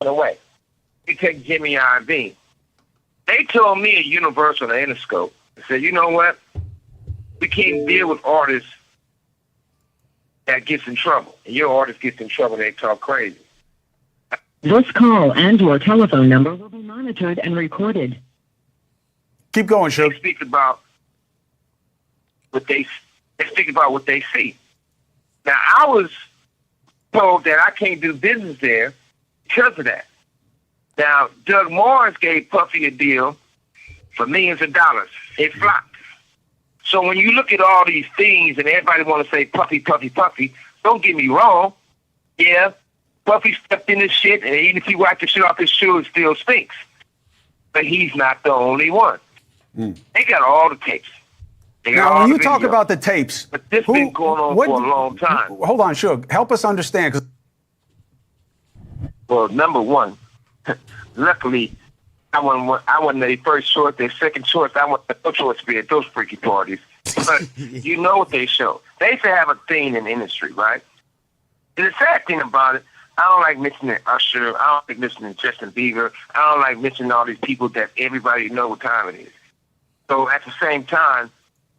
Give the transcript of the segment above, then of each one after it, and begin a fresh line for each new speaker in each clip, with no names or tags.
away. We take Jimmy Iovine. They told me at Universal and Interscope, they said, you know what? We can't deal with artists that gets in trouble. And your artist gets in trouble, they talk crazy.
This call and your telephone number will be monitored and recorded.
Keep going, Suge.
They speak about what they see. Now, I was told that I can't do business there because of that. Now, Doug Morris gave Puffy a deal for millions of dollars. It flopped. So when you look at all these things and everybody want to say Puffy, Puffy, Puffy, don't get me wrong. Yeah, Puffy stepped in this shit, and even if you wipe the shit off his shoe, it still stinks. But he's not the only one. They got all the tapes.
Now, when you talk about the tapes,
but this been going on for a long time.
Hold on, Suge. Help us understand.
Well, number one, luckily, I wasn't their first choice. Their second choice, I want no choice to be at those freaky parties. But you know what they show. They used to have a thing in the industry, right? And the sad thing about it, I don't like mentioning Usher. I don't like mentioning Justin Bieber. I don't like mentioning all these people that everybody know what time it is. So at the same time,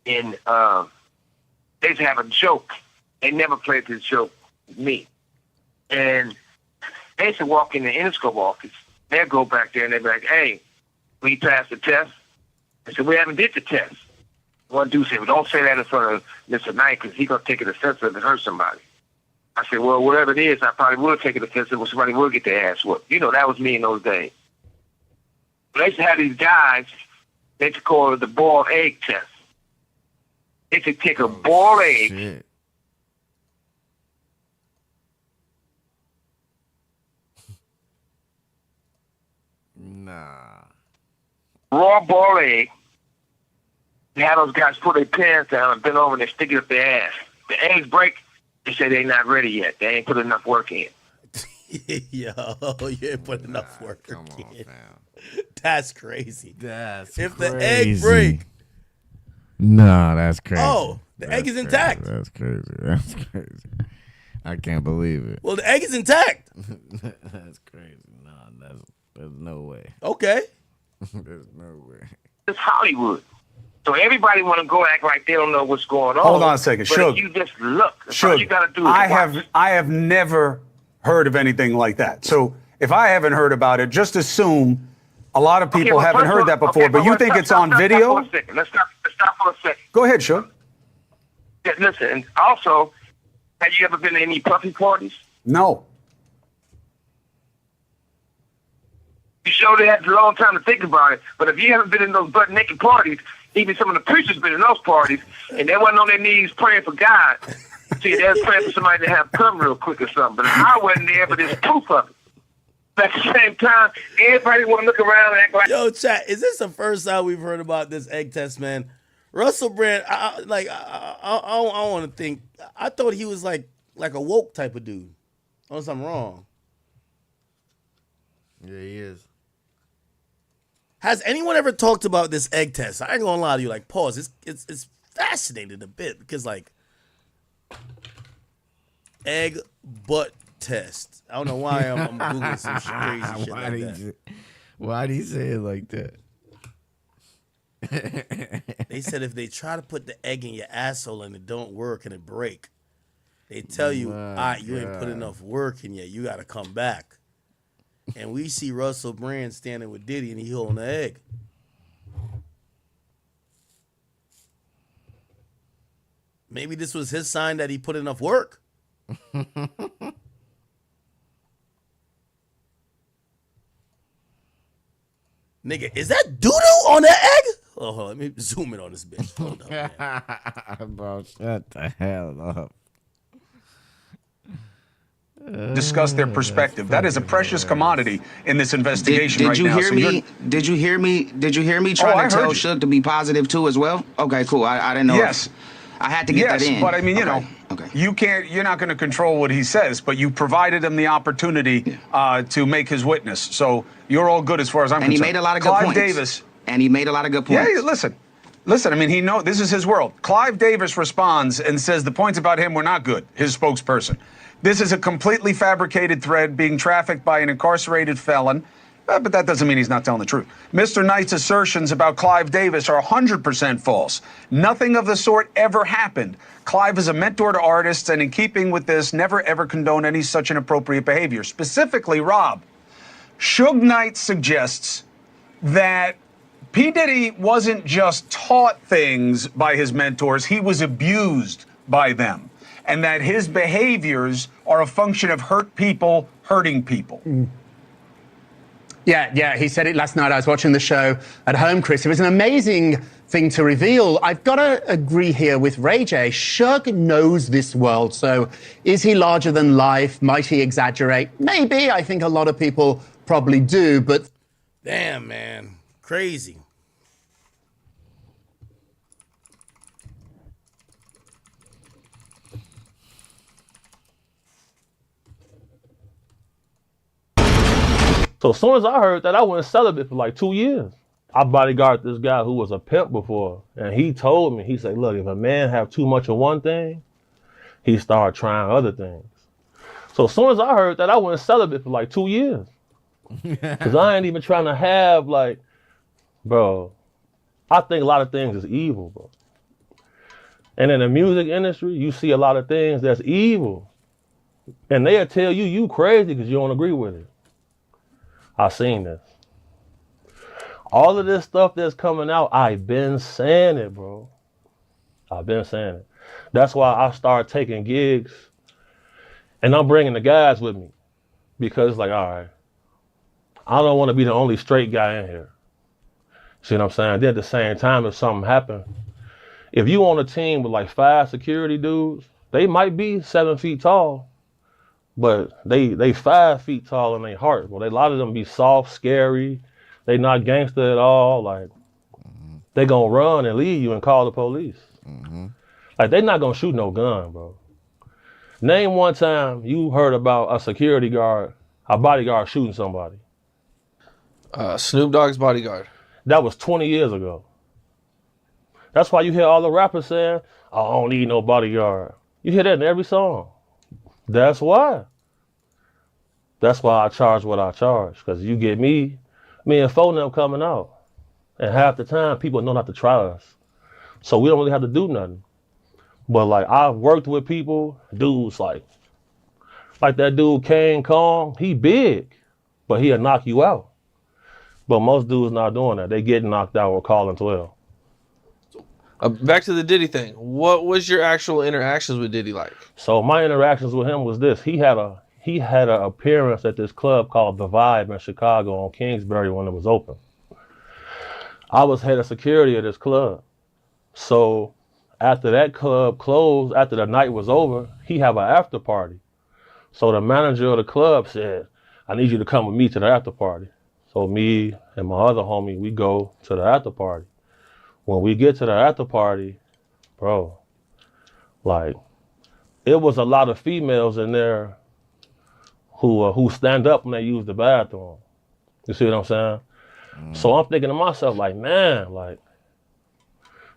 they used to have a joke. They never played this joke with me. And they used to walk in the Interscope office. They'll go back there and they'll be like, hey, we passed the test. I said, we haven't did the test. One dude said, well, don't say that in front of Mr. Knight because he's going to take it offensive and hurt somebody. I said, well, whatever it is, I probably will take it offensive when somebody will get their ass whooped. You know, that was me in those days. But they used to have these guys, they used to call it the boiled egg test. They could take a boiled egg.
Shit. Nah.
Raw boiled egg. They have those guys put their pants down and bend over and they stick it up their ass. The eggs break. They say they're not ready yet. They ain't put enough work in.
Yo, you ain't put enough work
Come
in.
on, fam.
That's crazy.
That's
If
crazy.
the egg break,
No, that's crazy.
oh, the egg is intact.
That's crazy. That's crazy. I can't believe it.
Well, the egg is intact.
That's crazy. No, there's no way.
Okay.
There's no way.
It's Hollywood. So everybody want to go act like they don't know what's going on.
Hold on a second.
But
Suge.
if you just look. That's all
Suge,
you got to do is
I have never heard of anything like that. So if I haven't heard about it, just assume a lot of people haven't heard that before. But you think it's on video?
Let's stop for a second.
Go ahead, Suge.
Yeah, listen, and also, have you ever been to any Puffy parties?
No.
You sure they had a long time to think about it. But if you haven't been in those butt naked parties, even some of the preachers been in those parties, and they wasn't on their knees praying for God. See, they was praying for somebody to have come real quick or something. But I wasn't there, but there's proof of it. But at the same time, everybody want to look around and act like...
Yo, chat, is this the first time we've heard about this egg test, man? Russell Brand, I want to think. I thought he was like a woke type of dude. Unless I'm wrong.
Yeah, he is.
Has anyone ever talked about this egg test? I ain't gonna lie to you. Like, pause. It's fascinating a bit because like egg butt test. I don't know why I'm googling some crazy shit like that.
Why'd he say it like that?
They said if they try to put the egg in your asshole and it don't work and it break, they tell you, all right, you ain't put enough work in yet. You got to come back. And we see Russell Brand standing with Diddy and he holding the egg. Maybe this was his sign that he put enough work. Nigga, is that doo-doo on the egg? Oh, hold on, let me zoom in on this bitch. Hold up, man.
Bro, shut the hell up.
Discuss their perspective. That is a precious commodity in this investigation
did
right
you
now.
hear me? Did you hear me? Did you hear me trying to tell Suge to be positive too as well? Okay, cool. I didn't know.
Yes.
I had to get that in.
Yes, but I mean, you know,
okay.
you're not going to control what he says, but you provided him the opportunity to make his witness. So you're all good as far as I'm concerned.
And he made a lot of good
Clive
points.
Davis.
And he made a lot of good points.
Yeah, listen, I mean, this is his world. Clive Davis responds and says the points about him were not good, his spokesperson. This is a completely fabricated thread being trafficked by an incarcerated felon. But that doesn't mean he's not telling the truth. Mr. Knight's assertions about Clive Davis are 100% false. Nothing of the sort ever happened. Clive is a mentor to artists, and in keeping with this, never ever condone any such inappropriate behavior. Specifically, Rob, Suge Knight suggests that P. Diddy wasn't just taught things by his mentors, he was abused by them. And that his behaviors are a function of hurt people hurting people.
Yeah, he said it last night. I was watching the show at home, Chris. It was an amazing thing to reveal. I've got to agree here with Ray J. Suge knows this world. So is he larger than life? Might he exaggerate? Maybe. I think a lot of people probably do, but...
Damn, man. Crazy.
So as soon as I heard that, I went celibate for like 2 years. I bodyguarded this guy who was a pimp before, and he told me, he said, look, if a man have too much of one thing, he start trying other things. So as soon as I heard that, I went celibate for like 2 years. Because I ain't even trying to have like, bro, I think a lot of things is evil, bro. And in the music industry, you see a lot of things that's evil. And they'll tell you crazy because you don't agree with it. I seen this. All of this stuff that's coming out, I've been saying it, bro. I've been saying it. That's why I started taking gigs and I'm bringing the guys with me because like, all right, I don't want to be the only straight guy in here. See what I'm saying? Then at the same time, if something happened, if you on a team with like 5 security dudes, they might be 7 feet tall, but they 5 feet tall in their heart. Well, a lot of them be soft, scary. They not gangster at all. Like, they gonna run and leave you and call the police. Like, they not gonna shoot no gun, bro. Name one time you heard about a security guard, a bodyguard shooting somebody.
Snoop Dogg's bodyguard.
That was 20 years ago. That's why you hear all the rappers saying, I don't need no bodyguard. You hear that in every song. That's why. That's why I charge what I charge. Because you get me and phone them coming out. And half the time, people know not to try us. So we don't really have to do nothing. But like, I've worked with people, dudes like that dude Kane Kong, he big, but he'll knock you out. But most dudes not doing that. They get knocked out or calling 12.
Back to the Diddy thing. What was your actual interactions with Diddy like?
So my interactions with him was this. He had an appearance at this club called The Vibe in Chicago on Kingsbury when it was open. I was head of security at this club. So after that club closed, after the night was over, he have an after party. So the manager of the club said, I need you to come with me to the after party. So me and my other homie, we go to the after party. When we get to the after party, bro, like, it was a lot of females in there who stand up when they use the bathroom. You see what I'm saying? So I'm thinking to myself, like, man, like,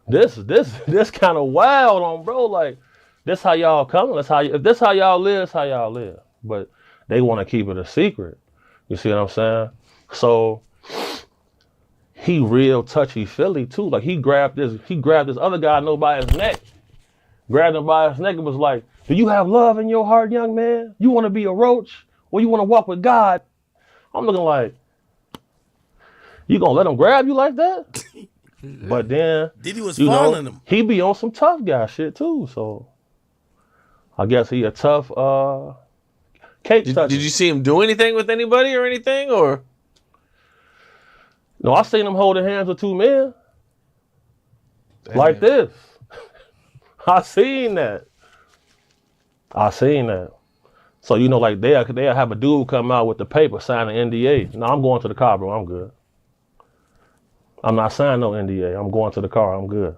this kind of wild on, bro. Like, this how y'all come. If this how y'all live, it's how y'all live. But they want to keep it a secret. You see what I'm saying? So he real touchy-feely too. Like, he grabbed this other guy I know by his neck. Grabbed him by his neck and was like, do you have love in your heart, young man? You want to be a roach? Or you want to walk with God? I'm looking like, you gonna let him grab you like that? But then,
Diddy was following him.
He be on some tough guy shit too. So I guess he a tough cake toucher.
Did you see him do anything with anybody or anything, or?
No, I seen him holding hands with 2 men.
Damn.
Like this. I seen that. So, you know, like they'll have a dude come out with the paper, sign an NDA. No, I'm going to the car, bro. I'm good. I'm not signing no NDA. I'm going to the car. I'm good.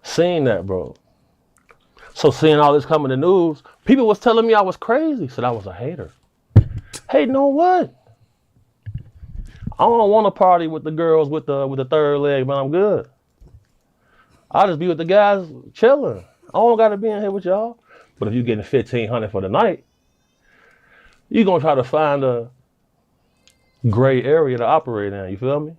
Seen that, bro. So seeing all this come in the news, people was telling me I was crazy. Said I was a hater. Hating on what? I don't want to party with the girls with the third leg, but I'm good. I'll just be with the guys chilling. I don't got to be in here with y'all. But if you're getting $1,500 for the night, you're gonna try to find a gray area to operate in. You feel me?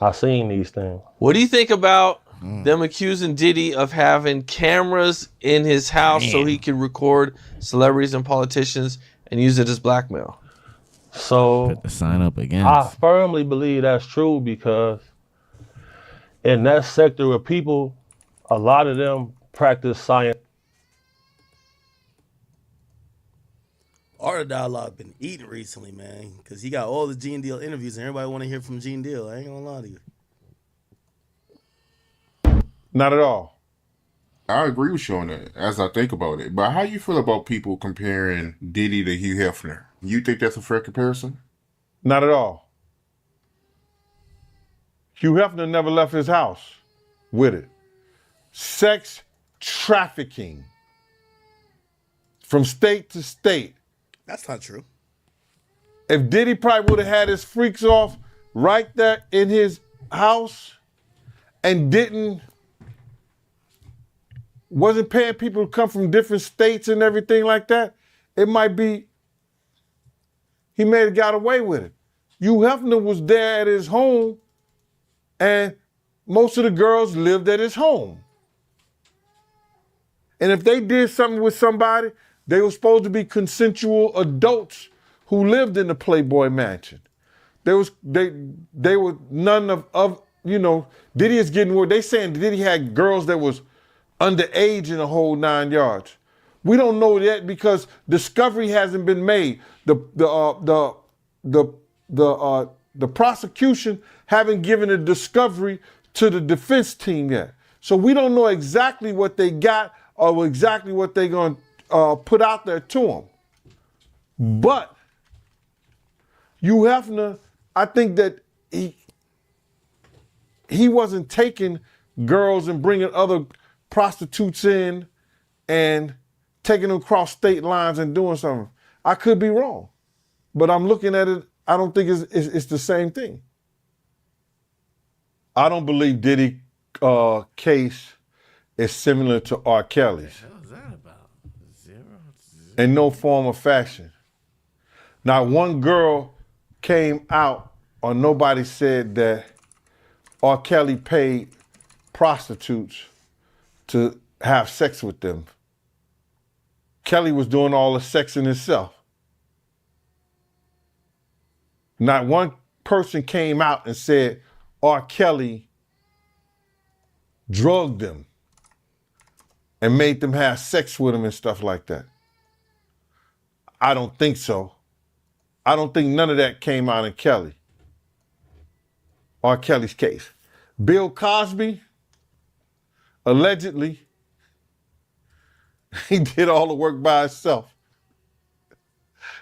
I seen these things.
What do you think about them accusing Diddy of having cameras in his house so he can record celebrities and politicians and use it as blackmail?
So
Put the sign up again.
I firmly believe that's true because in that sector of people, a lot of them practice science.
Art of Dialogue been eating recently, man, because he got all the Gene Deal interviews and everybody want to hear from Gene Deal. I ain't gonna lie to you.
Not at all.
I agree with you on that as I think about it. But how you feel about people comparing Diddy to Hugh Hefner? You think that's a fair comparison?
Not at all. Hugh Hefner never left his house with it. Sex trafficking from state to state.
That's not true.
If Diddy probably would have had his freaks off right there in his house and wasn't paying people to come from different states and everything like that, it might be he may have got away with it. Hugh Hefner was there at his home and most of the girls lived at his home. And if they did something with somebody, they were supposed to be consensual adults who lived in the Playboy Mansion. They were none of Diddy is getting word. They saying Diddy had girls that was underage in the whole 9 yards. We don't know yet because discovery hasn't been made. The prosecution haven't given a discovery to the defense team yet. So we don't know exactly what they got or exactly what they're going to put out there to them. But Hugh Hefner, I think that he wasn't taking girls and bringing other prostitutes in and taking them across state lines and doing something. I could be wrong, but I'm looking at it. I don't think it's the same thing. I don't believe Diddy case is similar to R. Kelly's.
What was that about? Zero?
In no form or fashion. Not one girl came out or nobody said that R. Kelly paid prostitutes to have sex with them. Kelly was doing all the sexing himself. Not one person came out and said R. Kelly drugged them and made them have sex with him and stuff like that. I don't think so. I don't think none of that came out in Kelly. R. Kelly's case. Bill Cosby, allegedly, he did all the work by himself.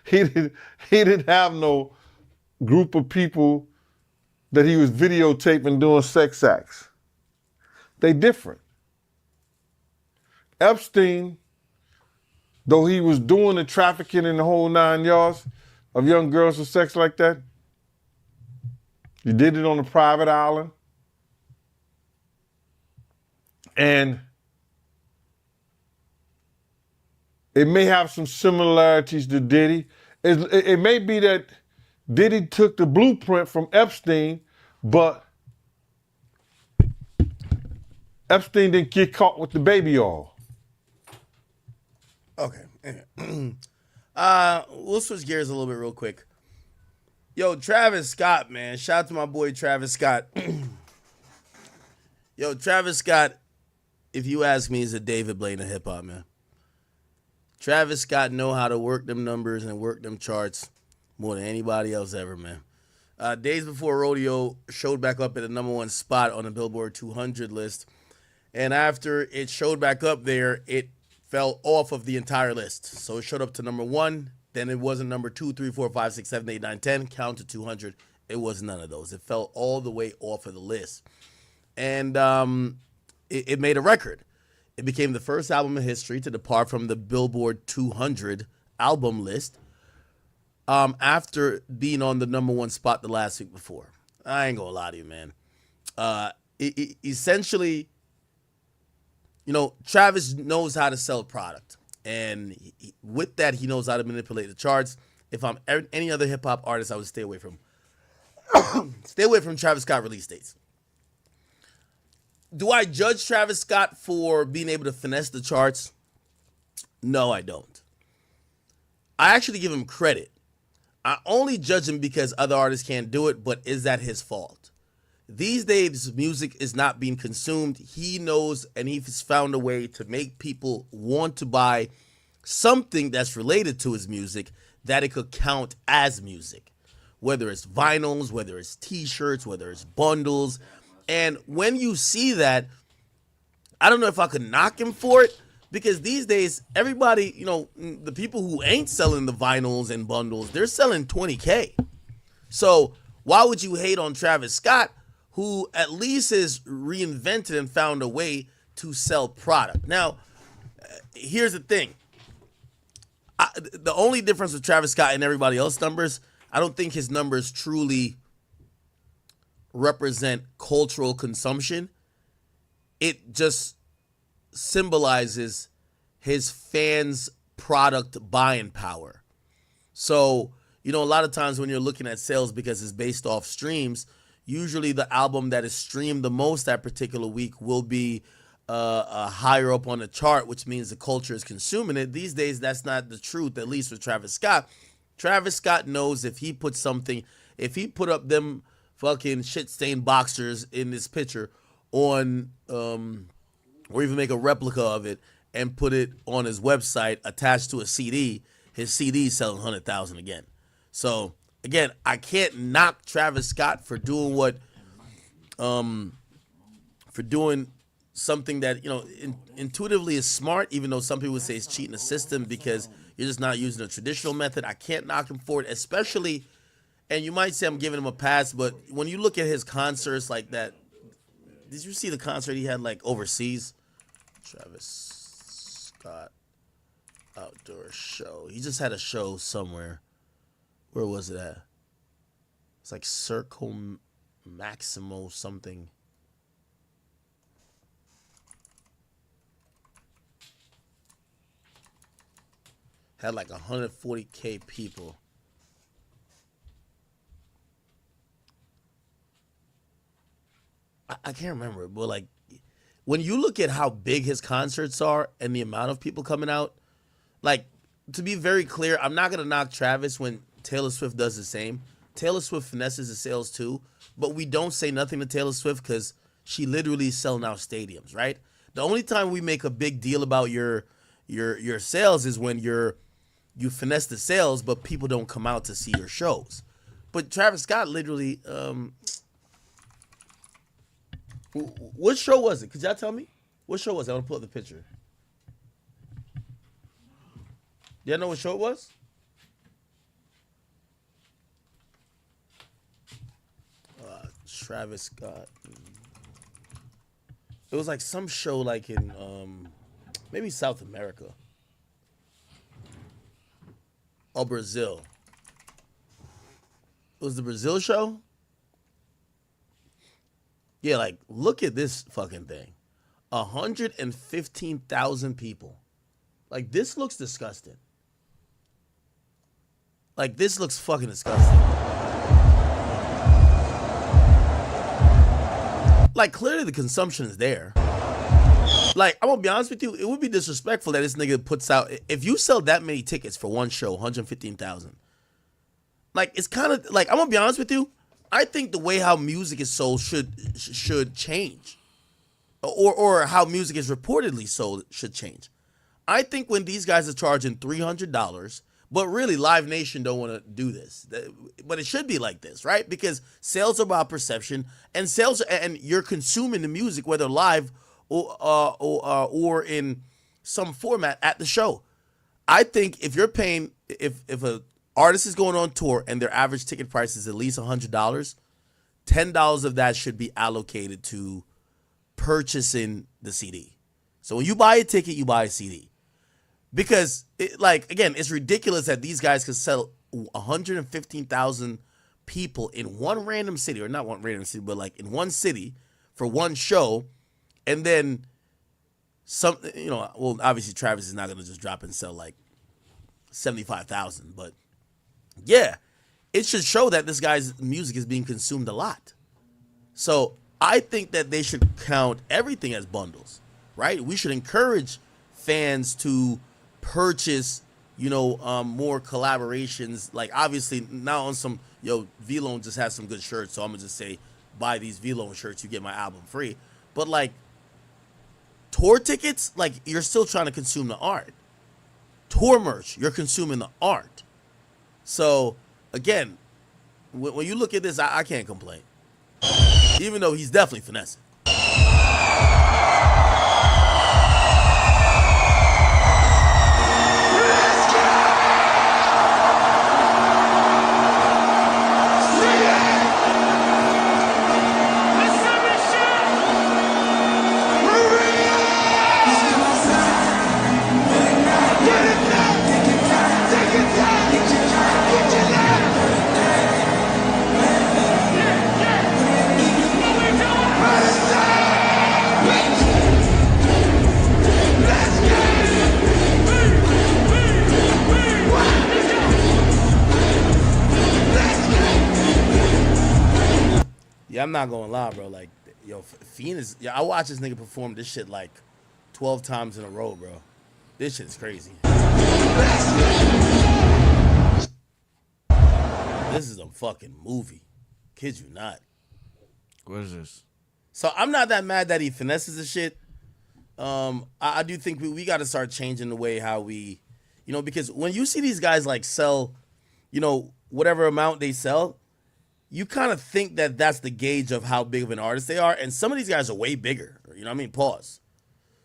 He didn't have no group of people that he was videotaping doing sex acts. They different. Epstein, though he was doing the trafficking in the whole 9 yards of young girls for sex like that, he did it on a private island. And it may have some similarities to Diddy. It may be that Diddy took the blueprint from Epstein, but Epstein didn't get caught with the baby oil.
Okay. We'll switch gears a little bit real quick. Yo, Travis Scott, man. Shout out to my boy Travis Scott. Yo, Travis Scott, if you ask me, is a David Blaine of hip-hop, man. Travis Scott know how to work them numbers and work them charts more than anybody else ever, man. Days Before Rodeo showed back up at the #1 spot on the Billboard 200 list. And after it showed back up there, it fell off of the entire list. So it showed up to #1. Then it wasn't number 2, 3, 4, 5, 6, 7, 8, 9, 10. Count to 200. It was none of those. It fell all the way off of the list. And it made a record. It became the first album in history to depart from the Billboard 200 album list after being on the #1 spot the last week before. I ain't gonna lie to you, man. Essentially, Travis knows how to sell product. And with that, he knows how to manipulate the charts. If I'm any other hip hop artist, I would stay away from Travis Scott release dates. Do I judge Travis Scott for being able to finesse the charts? No, I don't. I actually give him credit. I only judge him because other artists can't do it, but is that his fault? These days, music is not being consumed. He knows, and he's found a way to make people want to buy something that's related to his music that it could count as music. Whether it's vinyls, whether it's t-shirts, whether it's bundles. And when you see that, I don't know if I could knock him for it, because these days, everybody, the people who ain't selling the vinyls and bundles, they're selling $20K. So why would you hate on Travis Scott, who at least has reinvented and found a way to sell product? Now, here's the thing. The only difference with Travis Scott and everybody else's numbers, I don't think his numbers truly represent cultural consumption. It just symbolizes his fans' product buying power. So, a lot of times when you're looking at sales, because it's based off streams, usually the album that is streamed the most that particular week will be higher up on the chart, which means the culture is consuming it. These days, that's not the truth, at least with Travis Scott. Travis Scott knows if he put up them fucking shit-stained boxers in this picture on, or even make a replica of it and put it on his website attached to a CD, his CD is selling 100,000 again. So, again, I can't knock Travis Scott for doing something that, intuitively is smart, even though some people would say it's cheating the system because you're just not using a traditional method. I can't knock him for it, especially, and you might say I'm giving him a pass, but when you look at his concerts like that, did you see the concert he had like overseas? Travis Scott outdoor show. He just had a show somewhere. Where was it at? It's like Circo Maximo something. Had like 140K people. I can't remember, but like when you look at how big his concerts are and the amount of people coming out, like, to be very clear, I'm not going to knock Travis when Taylor Swift does the same. Taylor Swift finesses the sales too, but we don't say nothing to Taylor Swift because she literally is selling out stadiums, right? The only time we make a big deal about your sales is when you finesse the sales, but people don't come out to see your shows. But Travis Scott literally, what show was it? Could y'all tell me? What show was it? I want to pull up the picture. Y'all know what show it was? Travis Scott. It was like some show like in maybe South America. Or Brazil. It was the Brazil show? Yeah, like, look at this fucking thing. 115,000 people. Like, this looks disgusting. Like, this looks fucking disgusting. Like, clearly the consumption is there. Like, I'm gonna be honest with you, it would be disrespectful that this nigga puts out, if you sell that many tickets for one show, 115,000. Like, it's kind of, like, I'm gonna be honest with you, I think the way how music is sold should change. Or how music is reportedly sold should change. I think when these guys are charging $300, but really Live Nation don't want to do this. But it should be like this, right? Because sales are about perception, and you're consuming the music, whether live or in some format at the show. I think if you're paying, if a artist is going on tour and their average ticket price is at least $100, $10 of that should be allocated to purchasing the CD. So when you buy a ticket, you buy a CD. Because, again, it's ridiculous that these guys can sell 115,000 people in one random city, or not one random city, but like in one city for one show, and then well, obviously Travis is not gonna just drop and sell like 75,000, but yeah, it should show that this guy's music is being consumed a lot. So I think that they should count everything as bundles, right? We should encourage fans to purchase, more collaborations. Like obviously now on some, V-Lone just has some good shirts, so I'm gonna just say buy these V-Lone shirts, you get my album free. But like tour tickets, like you're still trying to consume the art. Tour merch, you're consuming the art. So again, when you look at this, I can't complain. Even though he's definitely finessing. Yeah, I'm not gonna lie, bro. Like, Fiend is. I watched this nigga perform this shit like 12 times in a row, bro. This shit is crazy. This is a fucking movie. Kid you not.
What is this?
So I'm not that mad that he finesses the shit. I do think we got to start changing the way how we, because when you see these guys like sell, whatever amount they sell, you kind of think that that's the gauge of how big of an artist they are. And some of these guys are way bigger. You know what I mean? Pause.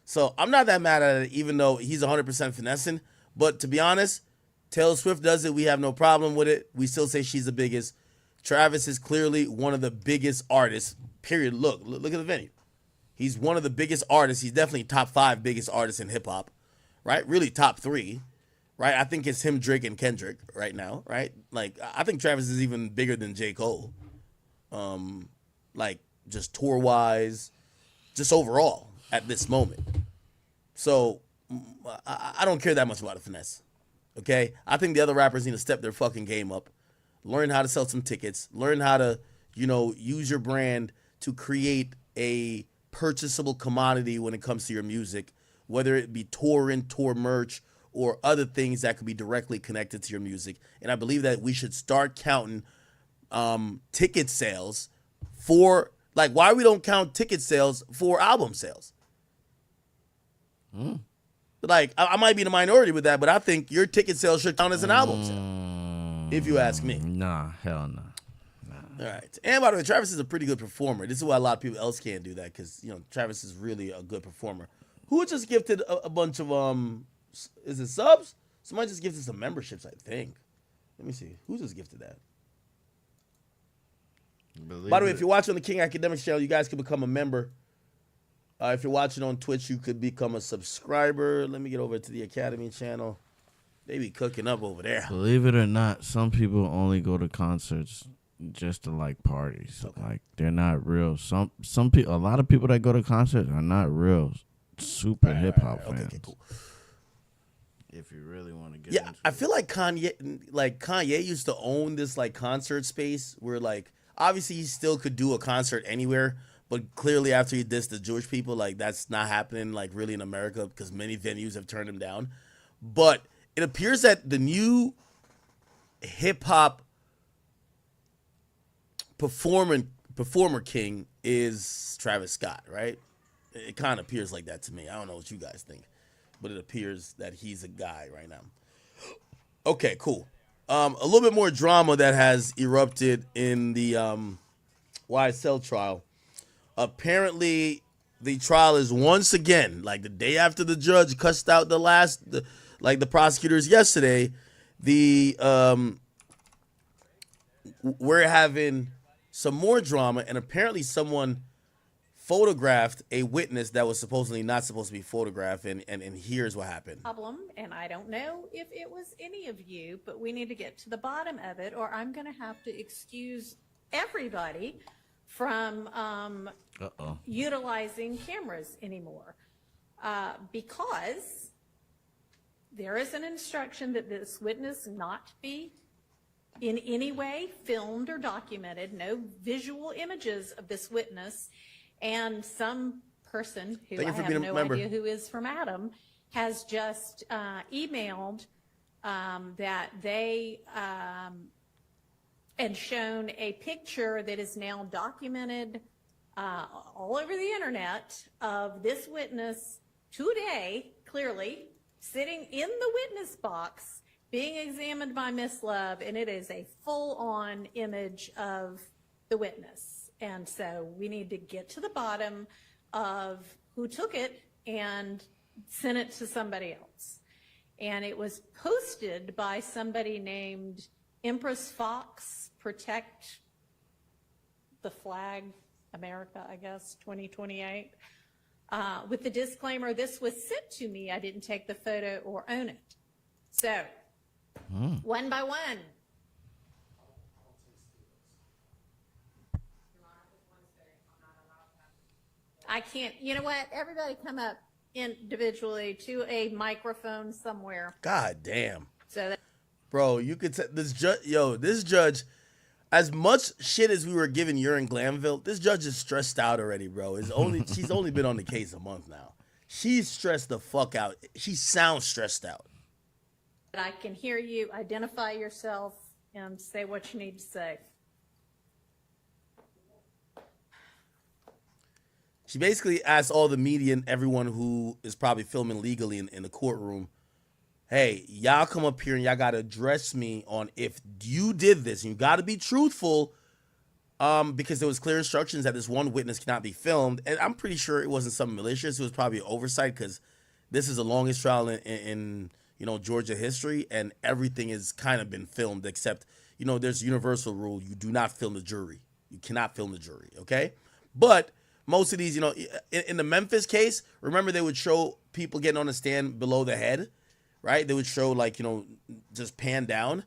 So I'm not that mad at it, even though he's 100% finessing. But to be honest, Taylor Swift does it. We have no problem with it. We still say she's the biggest. Travis is clearly one of the biggest artists, period. Look at the venue. He's one of the biggest artists. He's definitely top 5 biggest artists in hip hop, right? Really top 3. Right, I think it's him, Drake, and Kendrick right now. Right, like I think Travis is even bigger than J. Cole. Like just tour wise, just overall at this moment. So I don't care that much about a finesse. Okay, I think the other rappers need to step their fucking game up, learn how to sell some tickets, learn how to use your brand to create a purchasable commodity when it comes to your music, whether it be tour merch, or other things that could be directly connected to your music. And I believe that we should start counting ticket sales for, like, why we don't count ticket sales for album sales. Like, I might be in the minority with that, but I think your ticket sales should count as an album sale, if you ask me.
Nah, hell no.
All right. And by the way, Travis is a pretty good performer. This is why a lot of people else can't do that, because, Travis is really a good performer. Who just gifted a bunch of, is it subs? Somebody just gifted some memberships, I think. Let me see. Who just gifted that? By the way, if you're watching on the King Academics channel, you guys can become a member. If you're watching on Twitch, you could become a subscriber. Let me get over to the Academy channel. They be cooking up over there.
Believe it or not, some people only go to concerts just to like parties. Okay. Like they're not real. Some people, a lot of people that go to concerts are not real super hip hop fans. Okay, cool. If you really want to get into
I feel like Kanye used to own this like concert space where like obviously he still could do a concert anywhere, but clearly after he dissed the Jewish people, like that's not happening like really in America because many venues have turned him down. But it appears that the new hip hop performer king is Travis Scott, right? It kind of appears like that to me. I don't know what you guys think, but it appears that he's a guy right now. Okay, cool. A little bit more drama that has erupted in the YSL trial. Apparently, the trial is once again, like the day after the judge cussed out the prosecutors yesterday, we're having some more drama, and apparently someone photographed a witness that was supposedly not supposed to be photographed, and here's what happened.
Problem, and I don't know if it was any of you, but we need to get to the bottom of it, or I'm going to have to excuse everybody from utilizing cameras anymore. because there is an instruction that this witness not be in any way filmed or documented, no visual images of this witness, and some person who I have no idea who is from Adam has just emailed that they and shown a picture that is now documented all over the internet of this witness today, clearly, sitting in the witness box being examined by Miss Love, and it is a full-on image of the witness. And so we need to get to the bottom of who took it and sent it to somebody else. And it was posted by somebody named Empress Fox, Protect the Flag America, I guess, 2028, with the disclaimer, this was sent to me, I didn't take the photo or own it. So, one by one. I can't, you know what, everybody come up individually to a microphone somewhere.
God damn.
So that,
bro, you could say this judge, as much shit as we were giving Urine Glanville, this judge is stressed out already, bro. She's only been on the case a month now. She's stressed the fuck out. She sounds stressed out.
I can hear you, identify yourself, and say what you need to say.
She basically asked all the media and everyone who is probably filming legally in the courtroom, hey, y'all come up here and y'all got to address me on if you did this. And you got to be truthful because there was clear instructions that this one witness cannot be filmed. And I'm pretty sure it wasn't something malicious. It was probably an oversight because this is the longest trial in Georgia history, and everything has kind of been filmed except, there's a universal rule. You do not film the jury. You cannot film the jury, okay? But most of these, in the Memphis case, remember they would show people getting on the stand below the head, right? They would show just pan down.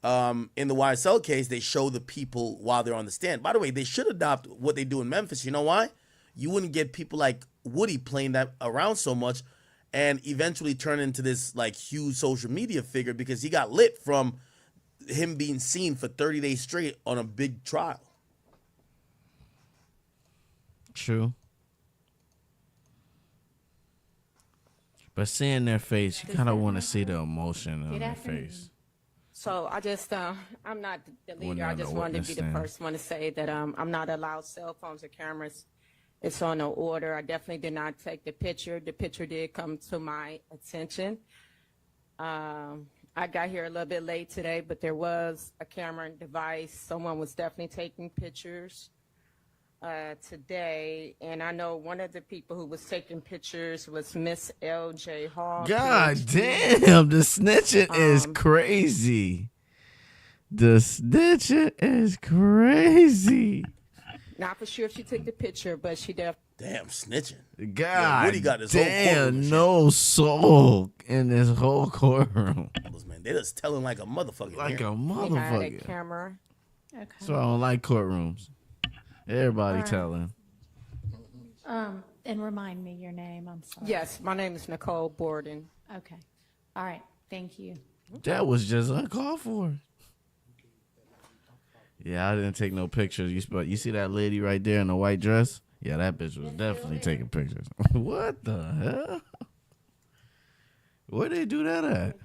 In the YSL case, they show the people while they're on the stand. By the way, they should adopt what they do in Memphis. You know why? You wouldn't get people like Woody playing that around so much and eventually turn into this huge social media figure because he got lit from him being seen for 30 days straight on a big trial.
True. But seeing their face, you kind of want to see the emotion on their face.
So I just, I'm not the leader. I just wanted to be the first one to say that I'm not allowed cell phones or cameras. It's on no order. I definitely did not take the picture. The picture did come to my attention. I got here a little bit late today, but there was a camera and device. Someone was definitely taking pictures today, and I know one of the people who was taking pictures was Miss L.J. Hall.
God damn, the snitching is crazy. The snitching is crazy.
Not for sure if she took the picture, but she definitely.
Damn, snitching.
God
Woody got this
damn,
whole courtroom
no soul in this whole courtroom.
Man, they just telling like a motherfucker.
Like
here.
a motherfucker.
Had a camera.
Okay.
So I don't like courtrooms. Everybody
All right.
telling.
And remind me your name. I'm sorry.
Yes, my name is Nicole Borden.
Okay. All right. Thank you.
That was just uncalled for. Yeah, I didn't take no pictures. You see that lady right there in the white dress? Yeah, that bitch was definitely taking pictures. What the hell? Where they do that at?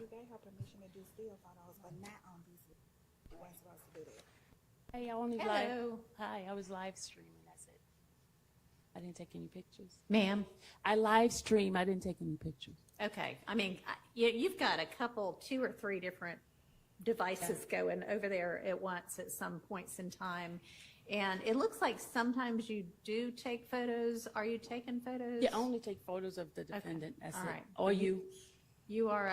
Hey, I only
Hello.
Hi, I was live streaming. That's it. I didn't take any pictures.
Ma'am?
I live stream. I didn't take any pictures.
Okay. I mean, you've got a couple, 2 or 3 different devices going over there at once at some points in time. And it looks like sometimes you do take photos. Are you taking photos?
Yeah, I only take photos of the defendant. That's
All
it.
right.
Or you.
You are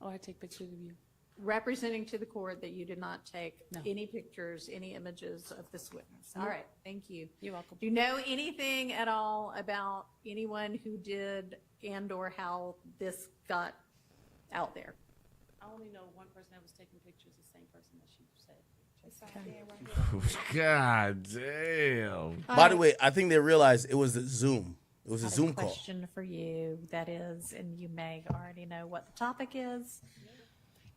Oh, I take pictures of you.
representing to the court that you did not take any pictures, any images of this witness. All right. Thank you.
You're welcome.
Do you know anything at all about anyone who did and or how this got out there?
I only know one person that was taking pictures, the same person that she said.
God damn.
By the way, I think they realized it was the Zoom. It was a
I have
Zoom call.
Question for you, that is, and you may already know what the topic is.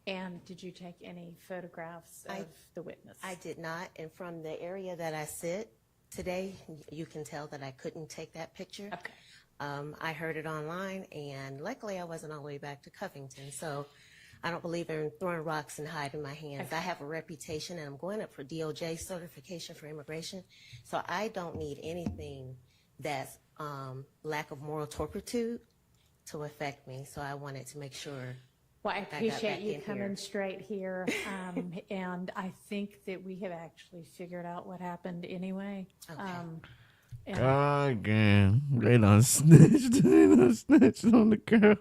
And did you take any photographs of the witness?
I did not, and from the area that I sit today, you can tell that I couldn't take that picture.
Okay.
I heard it online, and luckily I wasn't all the way back to Covington, so I don't believe in throwing rocks and hiding my hands.
Okay.
I have a reputation, and I'm going up for DOJ certification for immigration, so I don't need anything that's lack of moral turpitude to affect me, so I wanted to make sure.
Well, I
got
appreciate
back
you
in
coming
here.
straight here, and I think that we have actually figured out what happened anyway.
Okay.
And
God damn. They done snitched. They done snitched on the girl.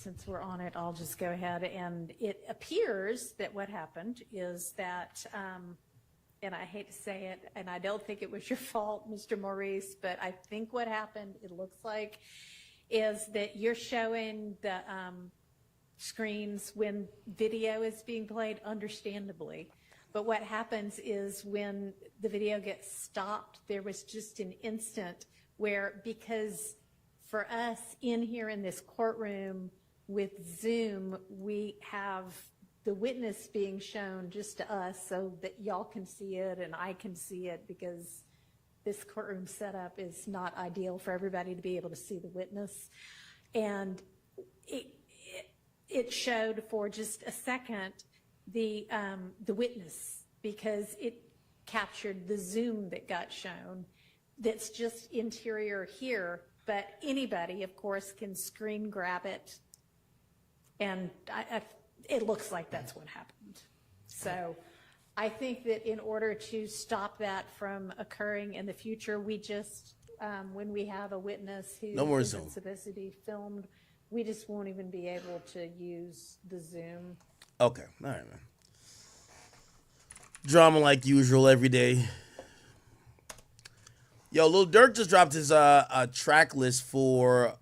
since we're on it, I'll just go ahead, and it appears that what happened is that, and I hate to say it, and I don't think it was your fault, Mr. Maurice, but I think what happened, it looks like, is that you're showing the screens when video is being played, understandably. But what happens is when the video gets stopped, there was just an instant where, because for us in here in this courtroom with Zoom, we have the witness being shown just to us so that y'all can see it and I can see it, because this courtroom setup is not ideal for everybody to be able to see the witness. And it showed for just a second the witness, because it captured the Zoom that got shown that's just interior here, but anybody, of course, can screen grab it, and it looks like that's what happened. So I think that in order to stop that from occurring in the future, we just, when we have a witness who
No more
isn't
Zoom.
supposed to be filmed, we just won't even be able to use the Zoom.
Okay, all right, man. Drama like usual every day. Yo, Lil Durk just dropped his track list for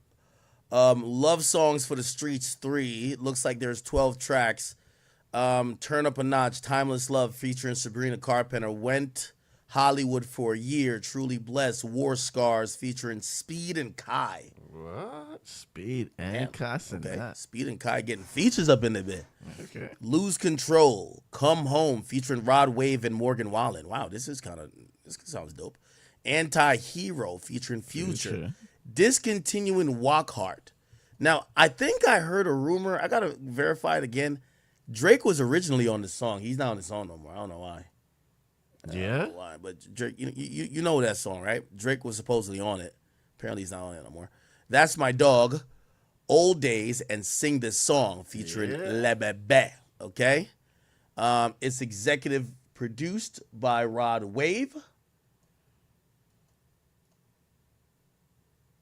Love Songs for the Streets 3. It looks like there's 12 tracks. Turn Up a Notch, Timeless Love featuring Sabrina Carpenter, Went Hollywood for a Year, Truly Blessed, War Scars featuring Speed and Kai.
What? Speed and Kai said
Okay.
that.
Speed and Kai getting features up in the bit.
Okay.
Lose Control, Come Home featuring Rod Wave and Morgan Wallen. Wow, this sounds dope. Anti-Hero featuring Future. Discontinuing Walk Hard. Now, I think I heard a rumor. I got to verify it again. Drake was originally on the song. He's not on the song no more. I don't know why. I don't know why, but Drake, you know that song, right? Drake was supposedly on it. Apparently he's not on it no more. That's My Dog, Old Days, and Sing This Song featuring Le Bebe. Okay? It's executive produced by Rod Wave.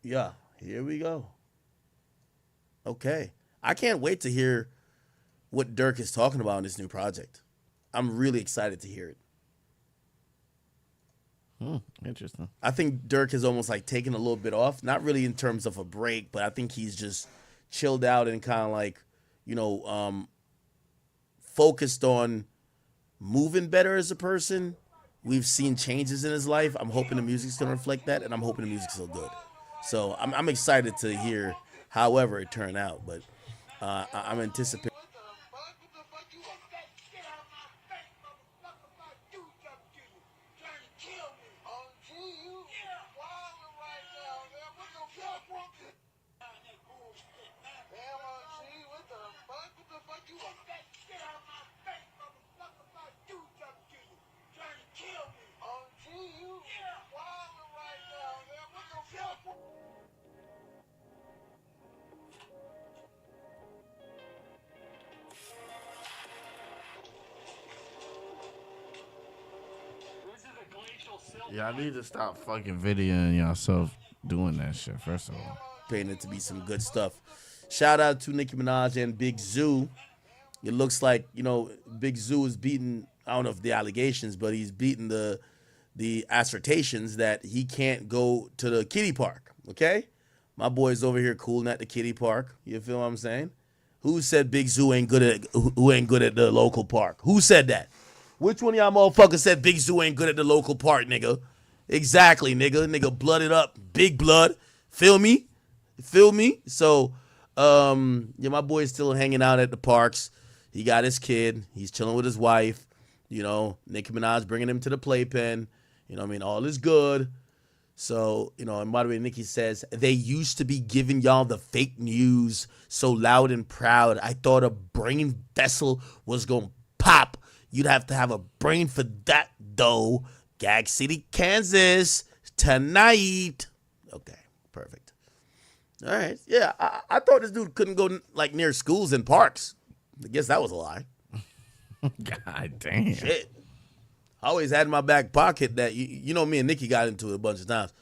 Yeah, here we go. Okay. I can't wait to hear what Durk is talking about in this new project. I'm really excited to hear it.
Interesting.
I think Durk has almost like taken a little bit off, not really in terms of a break, but I think he's just chilled out and kind of like, focused on moving better as a person. We've seen changes in his life. I'm hoping the music's going to reflect that, and I'm hoping the music's still good. So I'm excited to hear however it turned out, but I'm anticipating.
Y'all need to stop fucking videoing yourself doing that shit, first of all.
Paying it to be some good stuff. Shout out to Nicki Minaj and Big Zoo. It looks like, Big Zoo is beating, I don't know if the allegations, but he's beating the assertions that he can't go to the kiddie park, okay? My boy's over here cooling at the kiddie park. You feel what I'm saying? Who said Big Zoo ain't good at the local park? Who said that? Which one of y'all motherfuckers said Big Zoo ain't good at the local park, nigga? Exactly, nigga. Nigga blooded up. Big blood. Feel me? So, yeah, my boy's still hanging out at the parks. He got his kid. He's chilling with his wife. You know, Nicki Minaj bringing him to the playpen. You know what I mean? All is good. So, you know, and by the way, Nicki says, they used to be giving y'all the fake news so loud and proud. I thought a brain vessel was going to pop. You'd have to have a brain for that, though. Gag City, Kansas, tonight. Okay, perfect. All right. Yeah, I thought this dude couldn't go, like, near schools and parks. I guess that was a lie.
God damn.
Shit. I always had in my back pocket that, you know, me and Nicki got into it a bunch of times.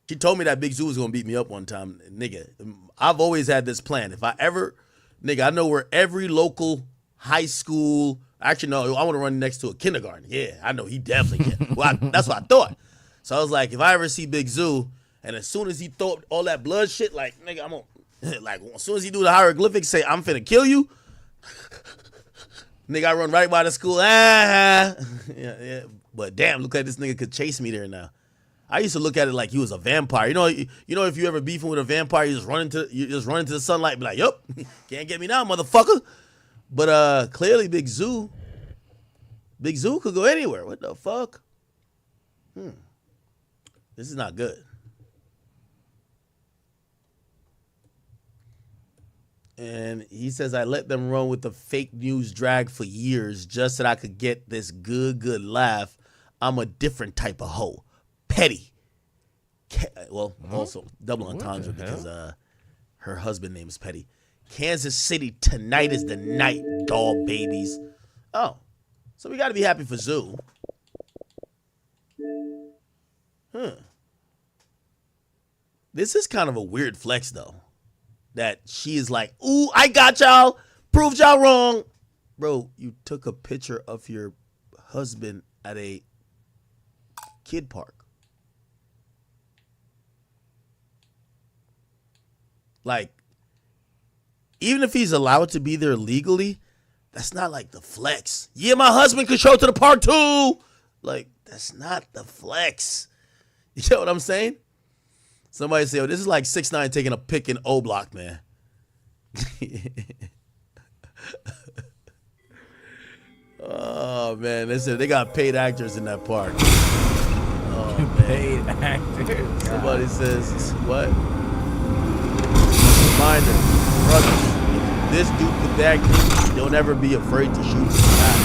She told me that Big Zoo was going to beat me up one time. Nigga, I've always had this plan. If I ever, nigga, I know where every local high school, actually, no, I want to run next to a kindergarten. Yeah, I know he definitely can. Well, that's what I thought. So I was like, if I ever see Big Zoo, and as soon as he throw up all that blood shit, like, nigga, I'm going to, like, as soon as he do the hieroglyphics, say, I'm finna kill you. Nigga, I run right by the school. Yeah. But damn, look like this nigga could chase me there now. I used to look at it like he was a vampire. You know, if you ever beefing with a vampire, you just run into the sunlight and be like, yup, can't get me now, motherfucker. But clearly Big Zoo could go anywhere. What the fuck? This is not good. And he says, I let them run with the fake news drag for years just so that I could get this good laugh. I'm a different type of hoe. Petty. Well, also double entendre because her husband name is Petty. Kansas City, tonight is the night, doll babies. Oh, so we got to be happy for Zoo. This is kind of a weird flex, though. That she is like, ooh, I got y'all. Proved y'all wrong. Bro, you took a picture of your husband at a kid park. Like, even if he's allowed to be there legally, that's not like the flex. Yeah, my husband could show to the park too. Like, that's not the flex. You know what I'm saying? Somebody say, oh, this is like 6ix9ine taking a pic in O Block, man. Oh, man. They got paid actors in that park. Oh, man.
Paid actors.
Somebody says, what? Reminder, brothers, if this dude could bag me, don't ever be afraid to shoot his back.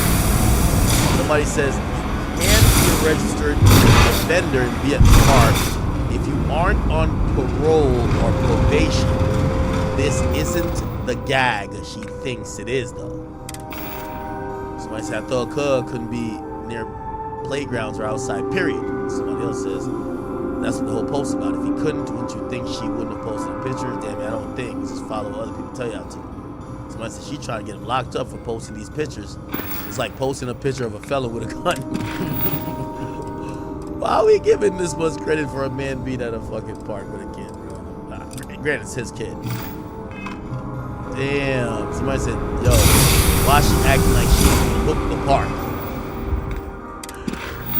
Somebody says, you can't be a registered offender and be at the park if you aren't on parole or probation. This isn't the gag she thinks it is, though. Somebody said, I thought Cub couldn't be near playgrounds or outside, period. Somebody else says, that's what the whole post about. If he couldn't, wouldn't you think she wouldn't have posted a picture? Damn it, I don't think. Just follow what other people tell you how to. Somebody said she trying to get him locked up for posting these pictures. It's like posting a picture of a fella with a gun. Why are we giving this much credit for a man being at a fucking park with a kid, bro? Nah, granted, it's his kid. Damn. Somebody said, yo, why she acting like she booked the park?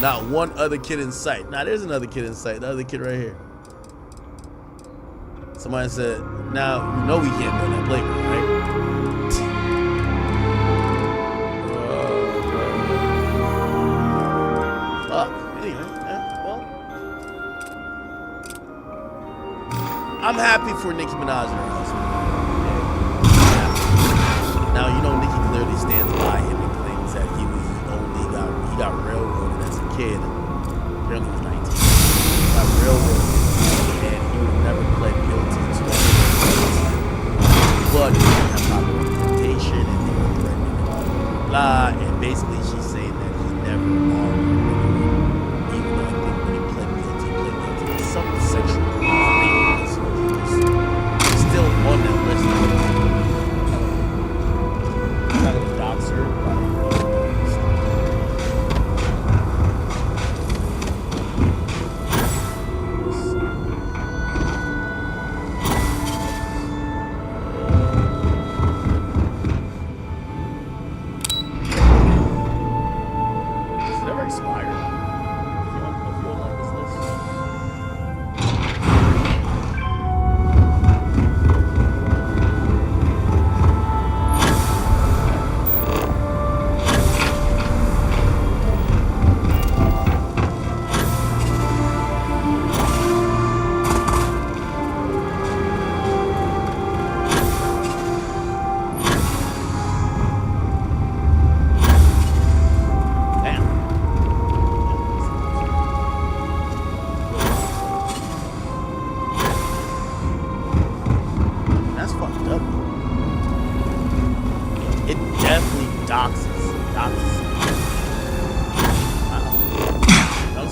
Not one other kid in sight. Nah, there's another kid in sight. The other kid right here. Somebody said, now, you know we can't go in that playground, right? I'm happy for Nicki Minaj and her husband. Now, you know, Nicki clearly stands by him and claims that he got railroaded as a kid. Apparently he was 19. He got railroaded and he would never pled guilty to anything. But he didn't have proper representation and they were threatening him. Blah. And basically she's saying that he never argued. Even though I think when he pled guilty to some sexual on that list. I'm not gonna dox her.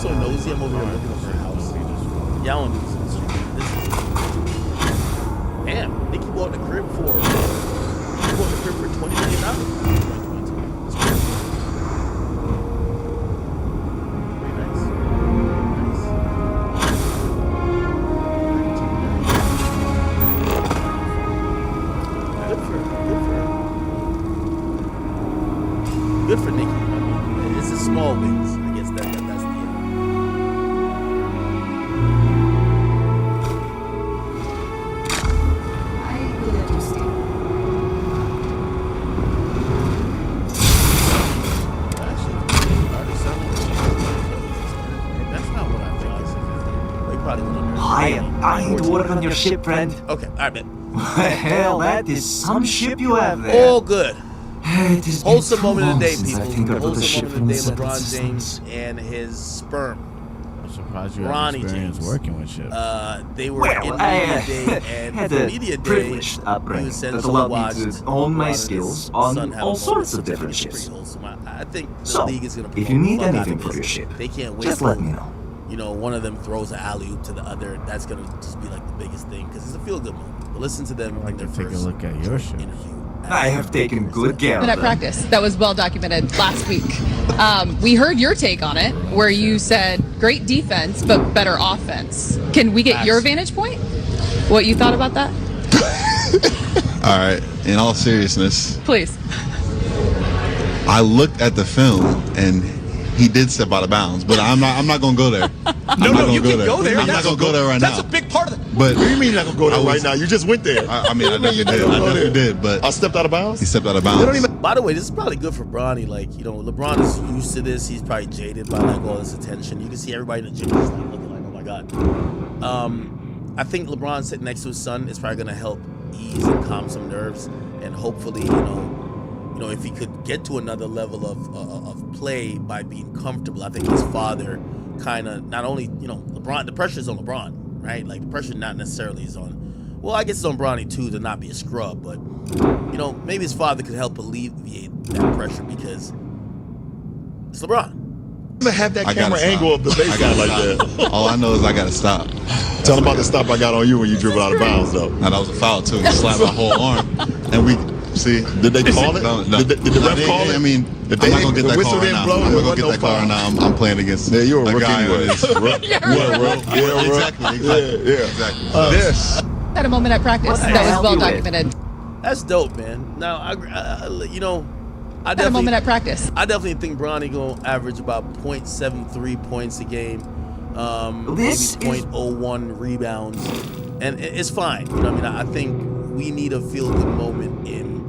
so nosy. I'm over here looking at her house. Yeah, I don't do this. This is damn. Nicki bought the crib for $20 million. Good for Nicki. I mean, it's a small wins. I guess that's the end.
I really understand.
That's not what I think. They probably went under.
I need to work on your ship, friend.
Okay, all right, man.
Hell, that is some ship you have there.
All good.
It has been
Wholesome
too
moment of the
long
day,
since I
people.
think about the
Wholesome
ship
moment
from
of
the
the day, LeBron
seventh
James and his sperm.
I'm surprised you have
Ronnie
experience
James.
working with shit.
They were
Well,
in
I
Media Day, and
had
for
a
Media Day,
privileged
he
upbringing
was
that
essentially
allowed
watched
me to hone my
LeBron and his
skills
son
on
have
all
a
sorts of
moment.
different
It's
ships.
pretty wholesome. I think the
So,
league is going to
if you need anything for
this.
your ship,
They can't wait
just
till,
let me know.
you know, one of them throws an alley-oop to the other. That's going to just be like the biggest thing because it's a feel-good moment. But listen to them in their
Take a
first
look at your shit.
interview.
I have taken good care of
At
them.
practice, that was well documented last week. We heard your take on it, where you said great defense but better offense. Can we get your vantage point? What you thought about that?
All right, in all seriousness,
Please.
I looked at the film and he did step out of bounds, but I'm not gonna go there. I'm not gonna go there. I'm not gonna go there right now.
That's a big part of it.
But
What do you mean you're not gonna go there right now? You just went there.
I mean, I definitely did. I definitely did. But
I stepped out of bounds.
He stepped out of bounds.
By the way, this is probably good for Bronny. Like, you know, LeBron is used to this. He's probably jaded by like all this attention. You can see everybody in the gym is like looking like, oh my god. I think LeBron sitting next to his son is probably gonna help ease and calm some nerves, and hopefully, you know, if he could get to another level of play by being comfortable. I think his father kind of not only, you know, LeBron, the pressure's on LeBron, right? Like the pressure not necessarily is on. Well, I guess it's on Bronny too to not be a scrub, but you know, maybe his father could help alleviate that pressure because it's LeBron.
I'm gonna have that
I
camera
gotta
angle of the
stop. I
baseline
gotta
like
stop.
that.
All I know is I gotta stop.
Tell him about the stop I got on you when you dribbled out of bounds, though.
Now that was a foul too. He slapped my whole arm, and we see.
Did they call it?
No.
Did the ref call it?
I mean,
Did
I'm
they-
not gonna get
the
that
whistle
call right
didn't
now.
blow,
I'm
there
not gonna
wasn't
get
no
that call right
foul.
now. I'm playing against
Yeah, you're a rookie
guy
anyway.
who is. Exactly.
Yeah.
Exactly.
This.
Had a moment at practice that was well documented.
That's dope, man. Now, you know, I
Had a moment
definitely,
at practice.
I definitely think Bronny gonna average about 0.73 points a game,
This
maybe 0.01 rebounds, and it's fine. You know, what I mean, I think we need a feel-good moment in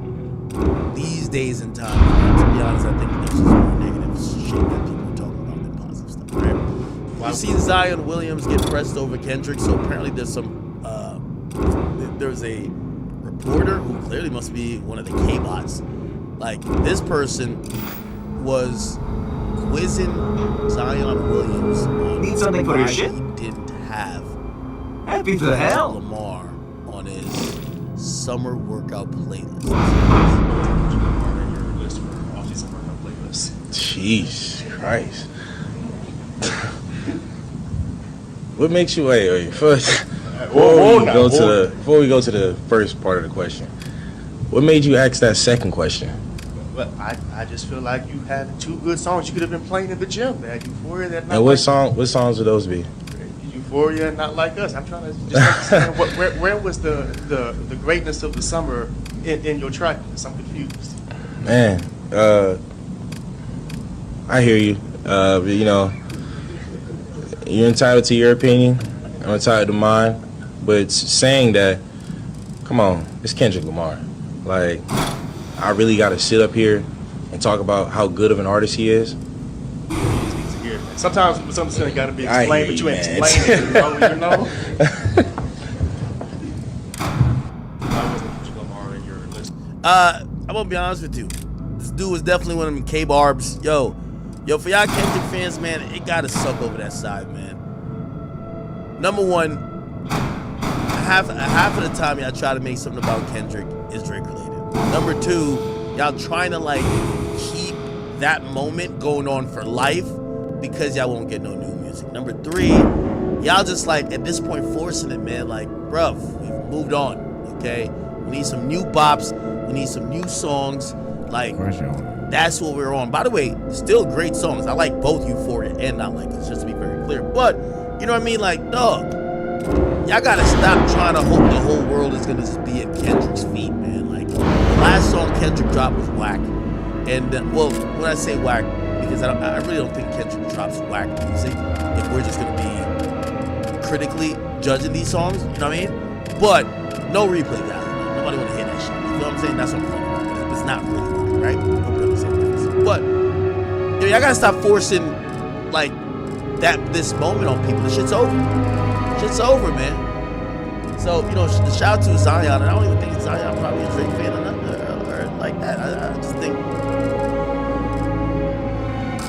these days and times. To be honest, I think there's just more negative shit that people are talking about than positive stuff. Right? We've seen Zion Williams get pressed over Kendrick, so apparently there's a reporter who clearly must be one of the K-bots. Like, this person was quizzing Zion Williams on
Need something for your
why
shit?
he didn't have
Happy the hell.
Lamar on his summer workout playlist.
Jeez Christ. What makes you wait first before we go to the first part of the question? What made you ask that second question?
But I just feel like you had two good songs you could have been playing in the gym. That Euphoria, that not
And
like
what songs would those be?
Euphoria, Not Like Us. I'm trying to just understand where was the greatness of the summer in your track list? I'm confused.
Man, I hear you. But, you know, you're entitled to your opinion. I'm entitled to mine. But it's saying that, come on, it's Kendrick Lamar. Like, I really got to sit up here and talk about how good of an artist he is.
Sometimes misunderstanding got to be
I
explained,
hear
but you
you,
ain't
man.
explaining it. You know?
I'm gonna be honest with you. This dude was definitely one of them K-barbs. Yo, for y'all Kendrick fans, man, it gotta suck over that side, man. Number one, half of the time y'all try to make something about Kendrick is Drake related. Number two, y'all trying to like keep that moment going on for life because y'all won't get no new music. Number 3, y'all just like at this point forcing it, man. Like, bruv, we've moved on. Okay, we need some new bops. We need some new songs. Like, that's what we're on. By the way, still great songs. I like both Euphoria and Not Like Us, just to be very clear. But you know what I mean? Like, dog, y'all gotta stop trying to hope the whole world is gonna just be at Kendrick's feet, man. Like, the last song Kendrick dropped was whack. And well, when I say whack, because I really don't think Kendrick drops whack music. If we're just gonna be critically judging these songs, you know what I mean? But no replay value. Nobody wanna hear that shit. You know what I'm saying? That's what I'm talking about. It's not really whack, right? Nobody understands this. But yo, y'all gotta stop forcing like this moment on people. The shit's over. Shit's over, man. So, you know, the shout out to Zion, and I don't even think Zion probably a Drake fan or like that. I just think,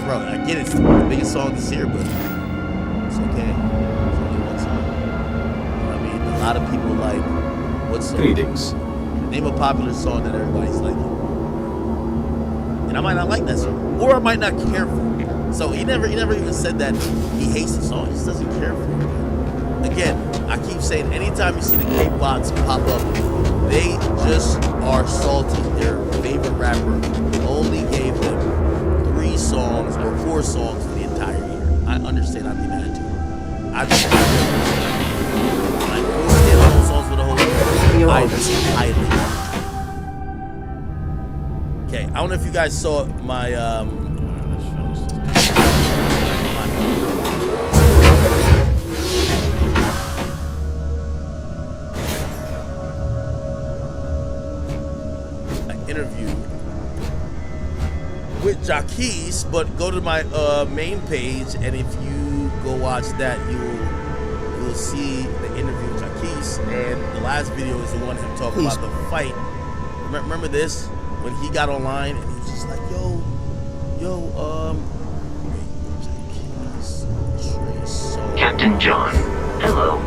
bro, I get it's the biggest song this year, but it's okay. It's only one song. You know what I mean? A lot of people like, what song?
Greetings.
Name a popular song that everybody's liking. And I might not like that song, or I might not care for it. So he never even said that he hates the song. He just doesn't care for it. Again, I keep saying, anytime you see the K-bots pop up, they just are salty. Their favorite rapper only gave them 3 songs or 4 songs for the entire year. I understand. I'd be mad too. I just like, who did all those songs for the whole year? I just highly. Okay, I don't know if you guys saw my interview with Jacquees, but go to my main page, and if you go watch that, you will see the interview with Jacquees. And the last video is the one of him talking about the fight. Remember this? When he got online and he was just like, yo,
Captain John, hello.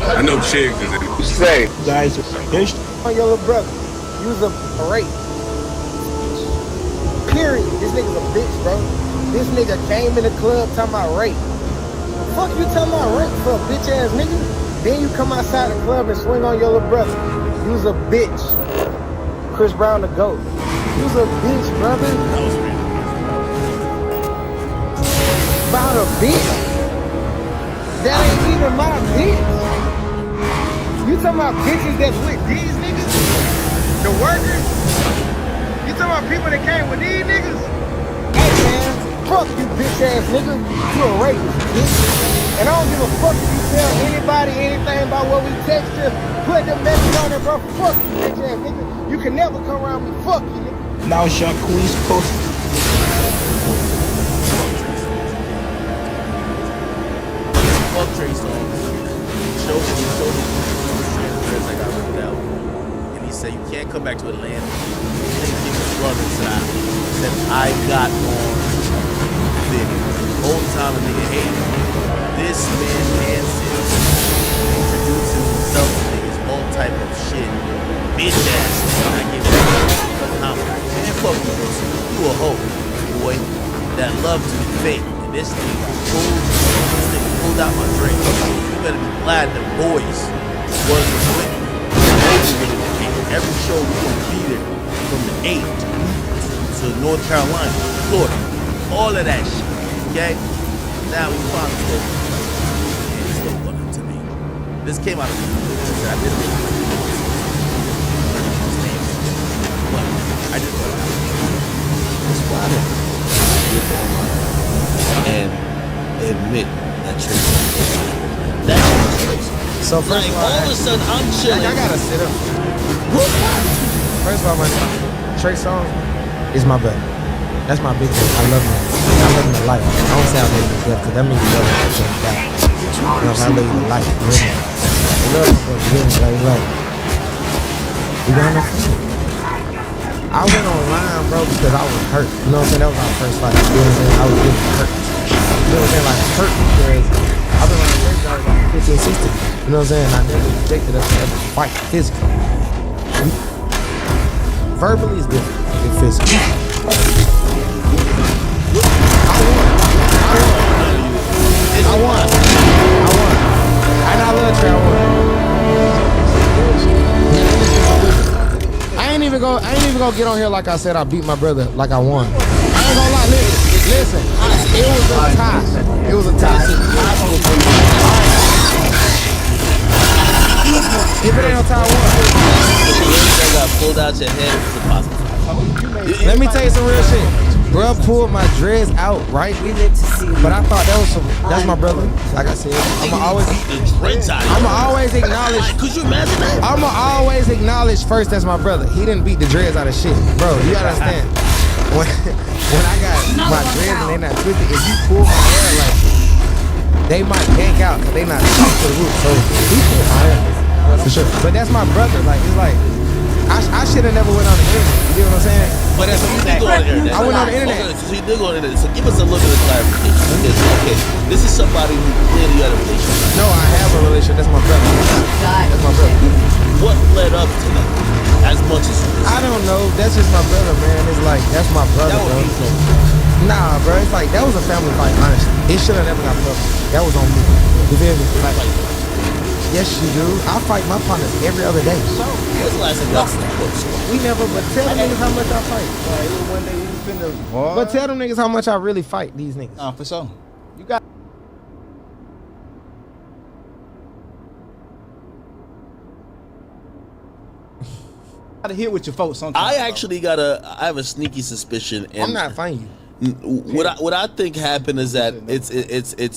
I know Chiggs is it.
Say,
guys, my yellow brother, you was a rape. Period. This nigga's a bitch, bro. This nigga came in the club talking about rape. Fuck you talking about rape for a bitch ass nigga? Then you come outside the club and swing on your little brother. You was a bitch. Chris Brown the GOAT. You was a bitch, brother. About a bitch? That ain't even my bitch. You talking about bitches that's with these niggas? The workers? You talking about people that came with these niggas? Hey man, fuck you bitch ass nigga. You a rapist, bitch. And I don't give a fuck if you tell anybody anything about what we text you. Put the message on there, bro. Fuck you bitch ass nigga. You can never come around me. Fuck you, nigga. Now Jacquees post.
Fuck Trey Songz. Showed me I got ripped out. And he said, you can't come back to Atlanta. He gave his brother side. He said, I got on big. The whole time a nigga hated. This man dances, introduces himself to niggas, all type of shit. Bitch ass nigga. I give him a compliment. Man, fuck you, bro. You a hoe, boy, that love to be fake. And this nigga pulled out my drink. You better be glad the boys wasn't with me. Every show we gonna be there from the 8th to North Carolina, Florida, all of that shit. Okay? Now we finally go. And it's still funny to me. This came out of me. I didn't really like his name. But I just thought it's wild. And admit that Trey Songz. That's Trey Songz.
So first
like,
of all,
all of a sudden I'm chilling.
I gotta sit up. First of all, my Trey Songz is my brother. That's my big thing. I love him. I love him to life. I don't say I love him to death because that means you love him to death. You know, I love him to life. Really. I love him for really, like, love him. You know what I'm saying? I went online, bro, because I was hurt. You know what I'm saying? That was our first fight. You know what I'm saying? I was really hurt. You know what I'm saying? Like, hurt because I've been on Drake guard like 15, 16. You know what I'm saying? I never expected us to ever fight physically. Verbally is different than physical. gonna get on here like I said I beat my brother like I won. I ain't gonna lie, listen. It was a tie. It was a tie. If it ain't no tie, I won.
Got pulled out your head. It's impossible.
Let me tell you some real shit. Bruh pulled my dreads out, right? But I thought that's my brother. Like I said, I'ma always acknowledge.
Could you imagine that?
I'ma always acknowledge first that's my brother. He didn't beat the dreads out of shit. Bro, you understand? When I got my dreads and they not twisted, if you pull my hair like they might yank out because they not stuck to the root. So he pulled my hair. For sure. But that's my brother. Like it's like I should have never went on the internet. You know what I'm saying?
But that's what you did go on the internet.
I went on the internet.
Okay, so you did go on the internet. So give us a little bit of clarification. Okay, this is somebody who clearly had a relationship.
No, I have a relationship. That's my brother. That's my brother.
What led up to that? As much as
I don't know. That's just my brother, man. It's like that's my brother, bro. Nah, bro. It's like that was a family fight. Honestly, it should have never got public. That was on me. You feel me? Like, yes, you do. I fight my partners every other day. So,
what's the last time y'all
we never, but tell them niggas how much I fight. One day we finna. But tell them niggas how much I really fight these niggas.
For sure.
You got.
Gotta hit with your folks sometimes.
I have a sneaky suspicion. And
I'm not fighting
you. What I think happened is that it's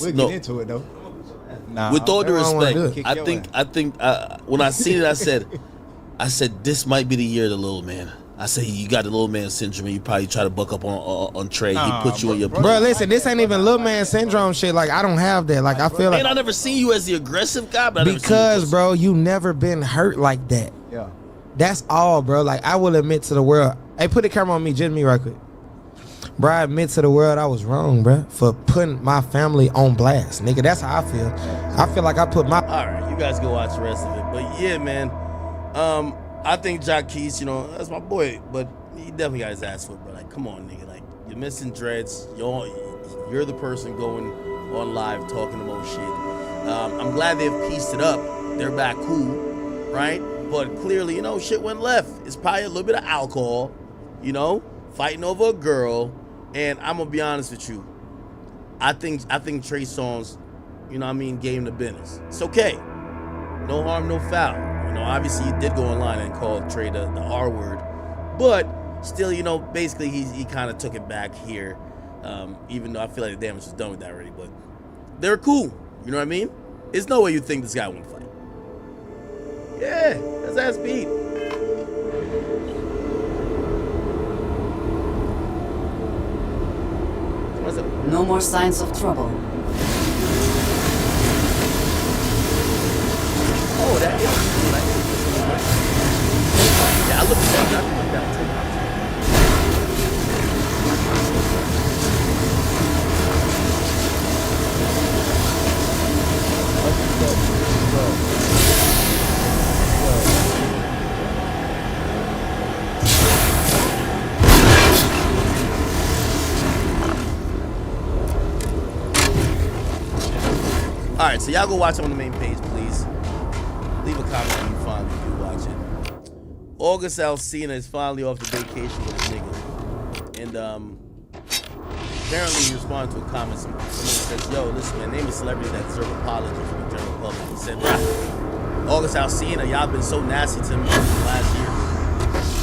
we'll
no.
get into it though. Nah,
with all due respect,
I
think when I seen it, I said this might be the year of the little man. I said you got the little man syndrome. And you probably try to buck up on Trey. He put you in your place.
Bro, listen, this ain't even little man syndrome shit. Like I don't have that. Like I feel like.
And I never seen you as the aggressive guy. But
because bro, you never been hurt like that.
Yeah.
That's all, bro. Like I will admit to the world. Hey, put the camera on me, just me right quick. Bro, I admit to the world I was wrong, bro, for putting my family on blast, nigga. That's how I feel. I feel like I put my.
All right, you guys go watch the rest of it. But yeah, man, I think Jacquees, that's my boy, but he definitely got his ass for it, bro. Like, come on, nigga. Like, you're missing dreads. You're the person going on live talking about shit. I'm glad they've pieced it up. They're back cool, right? But clearly, shit went left. It's probably a little bit of alcohol, fighting over a girl. And I'm gonna be honest with you. I think Trey Songz, gave him the business. It's okay. No harm, no foul. Obviously he did go online and call Trey the R word. But still, basically he kind of took it back here. Even though I feel like the damage was done with that already. But they're cool. You know what I mean? There's no way you think this guy won't fight. Yeah, that's ass beat.
No more signs of trouble.
Oh, that is yeah, I looked at that. All right, so y'all go watch it on the main page, please. Leave a comment when you finally do watch it. August Alsina is finally off the vacation with his nigga. And apparently he responded to a comment. Someone says, yo, listen, man, name a celebrity that deserves apology from the general public. He said, August Alsina, y'all been so nasty to me last year.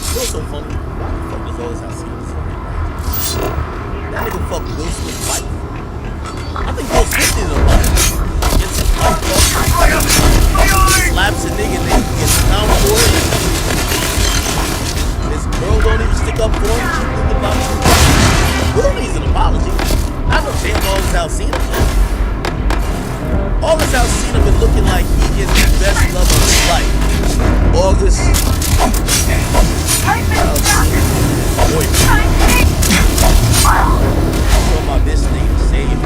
Still so funny. Why the fuck does August Alsina so nasty? That nigga fucked Will Smith's wife. I think Will Smith did a lot. Slaps a nigga and then he gets down for it. His girl don't even stick up for him. She thinking about him. Will needs an apology. Not no damn August Alsina. August Alsina been looking like he gets the best love of his life. August Alsina. Boyfriend. Talking about this thing to save.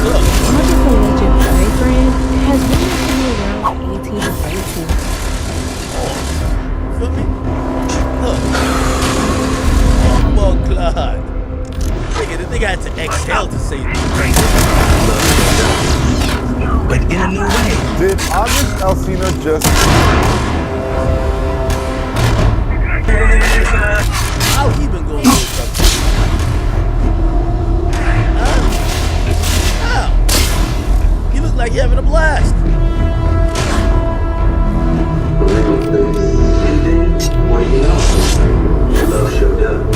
Look.
Wonderful legend boyfriend has been with me around 18 to 32.
Feel me? Look. Oh, God. The nigga had to exhale to say it.
But in a new way.
Did August Alsina just...
How he been going with something? How? You look like you're having a blast.
Well, you know, your love showed up.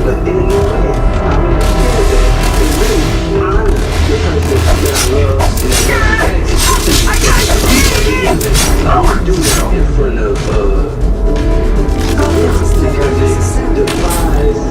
But in the end, I'm not scared that it's really mine. The person that I love I would do that in front of because it defies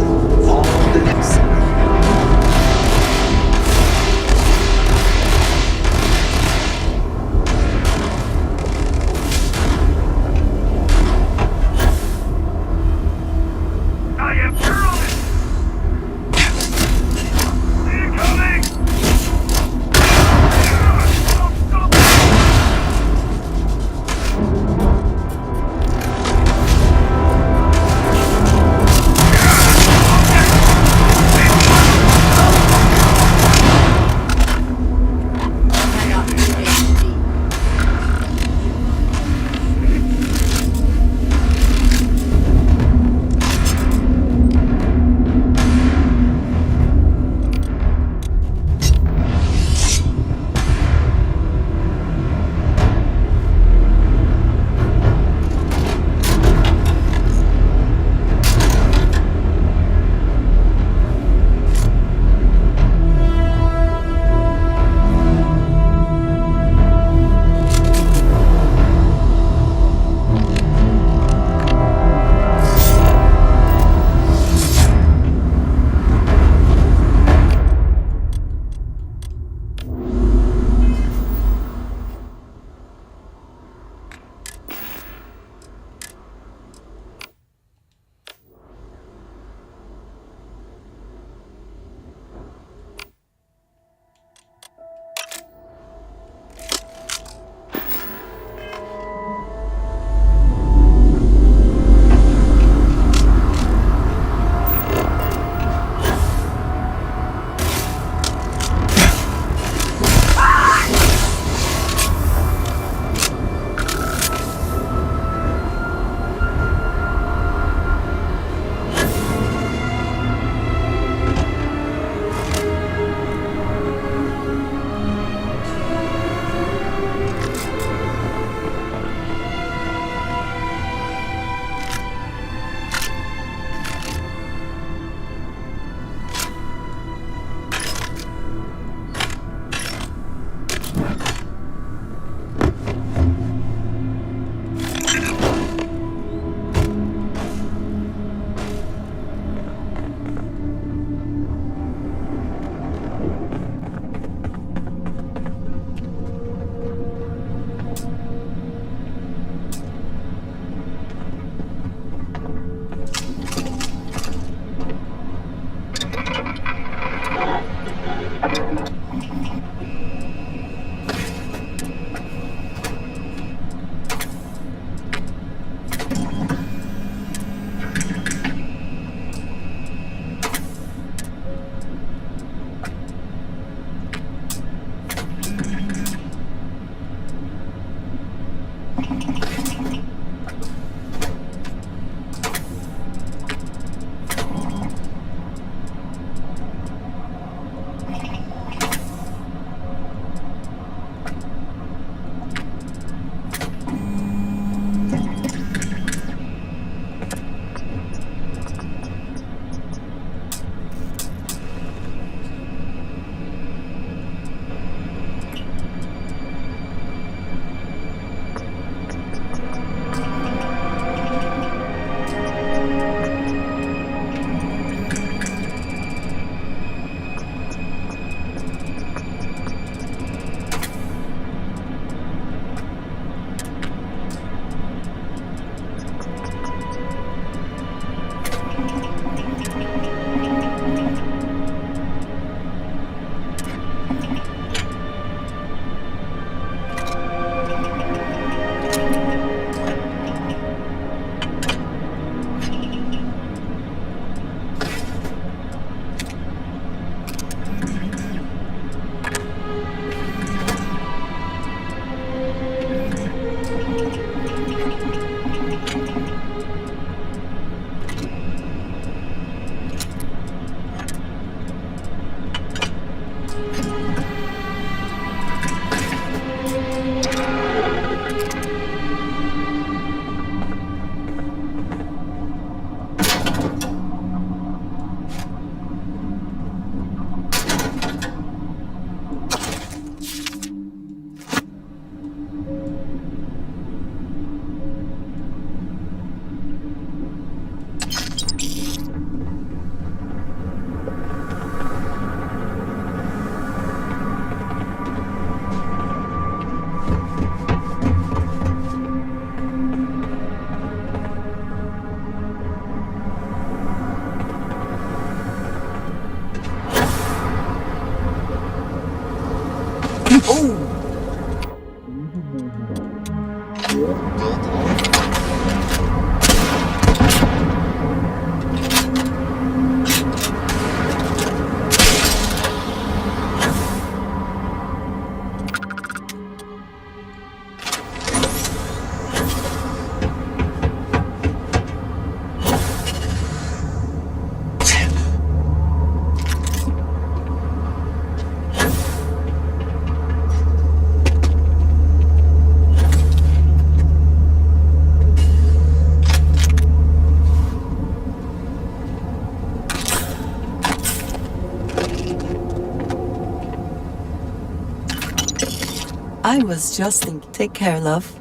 I was just thinking, take care, love.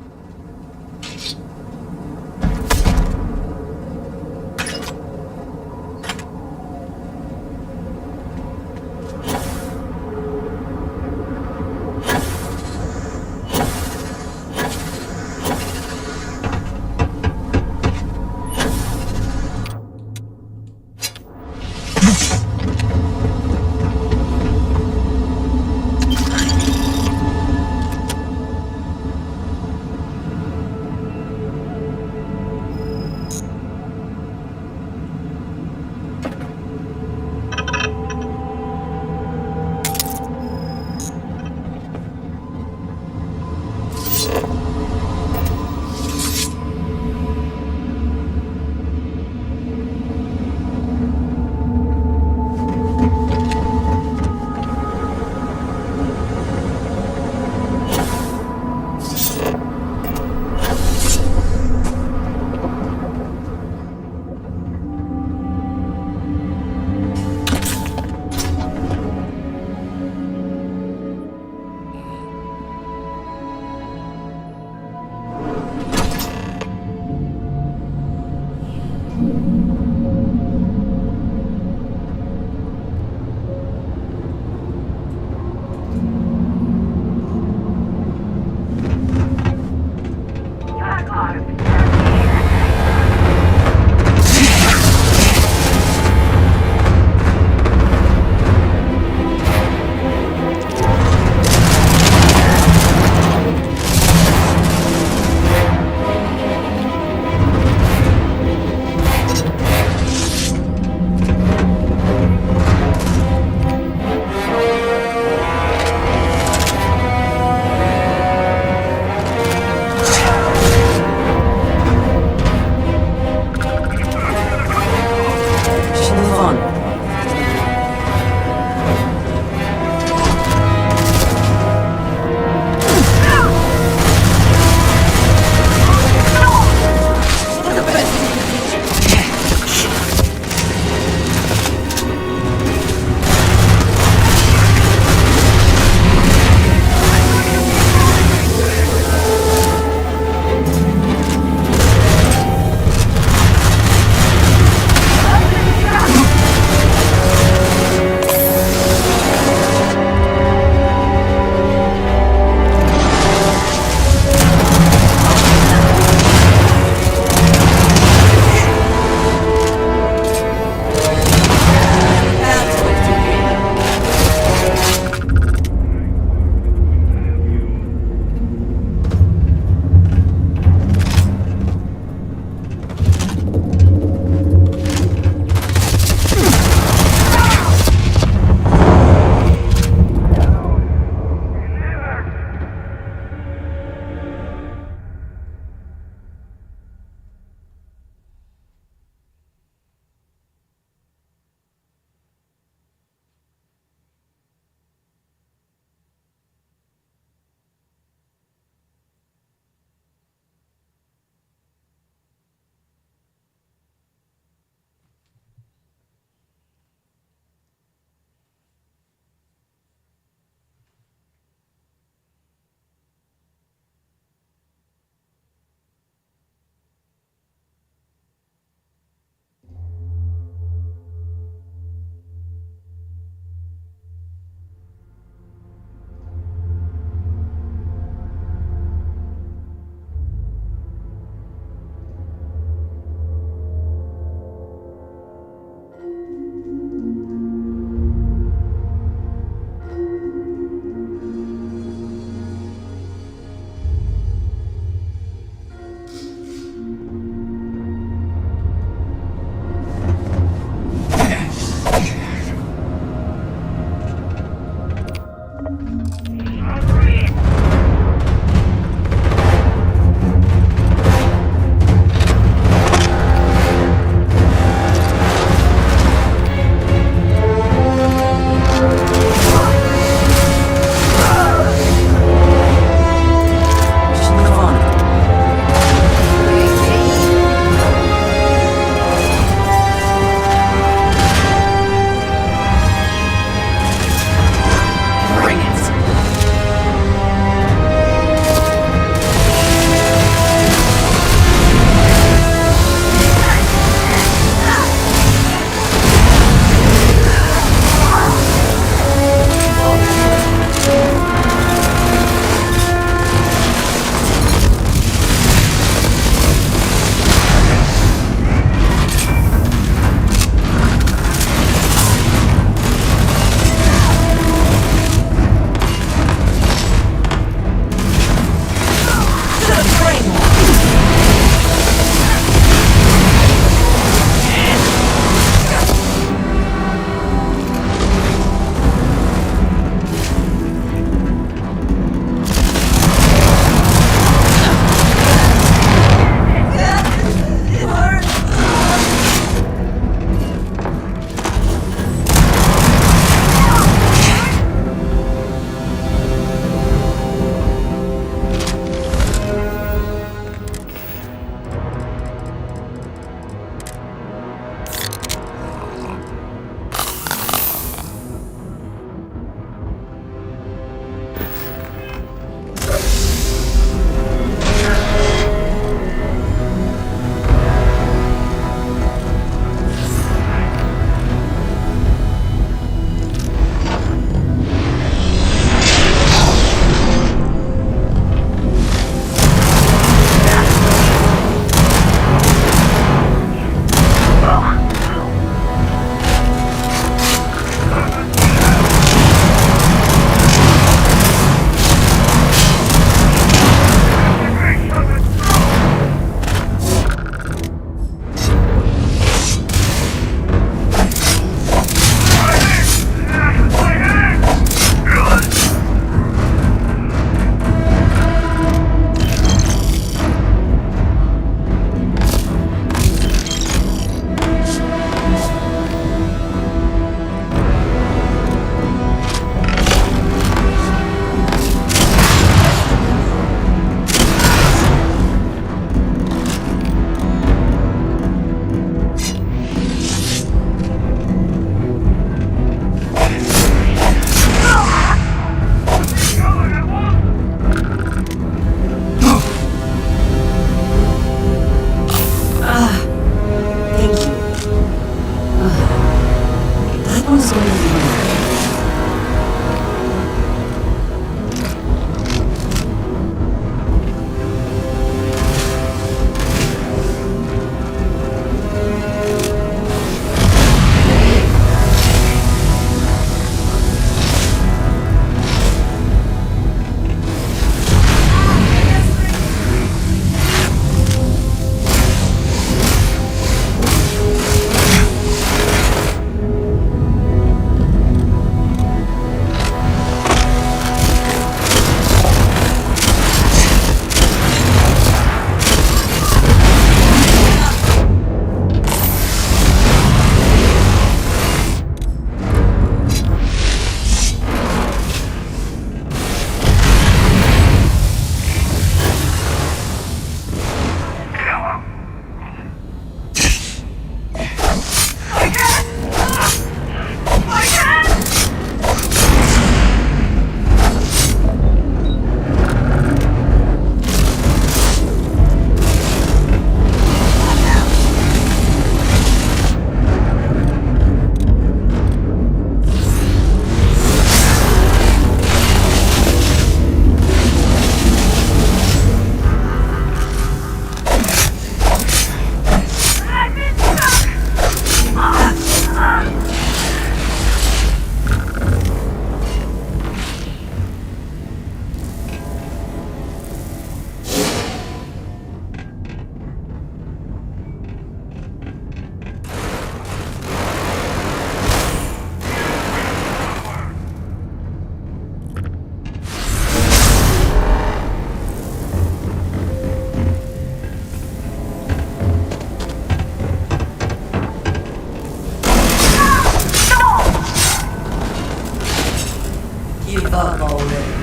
Give up already.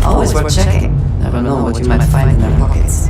Always worth checking. Never know what you might find in their pockets.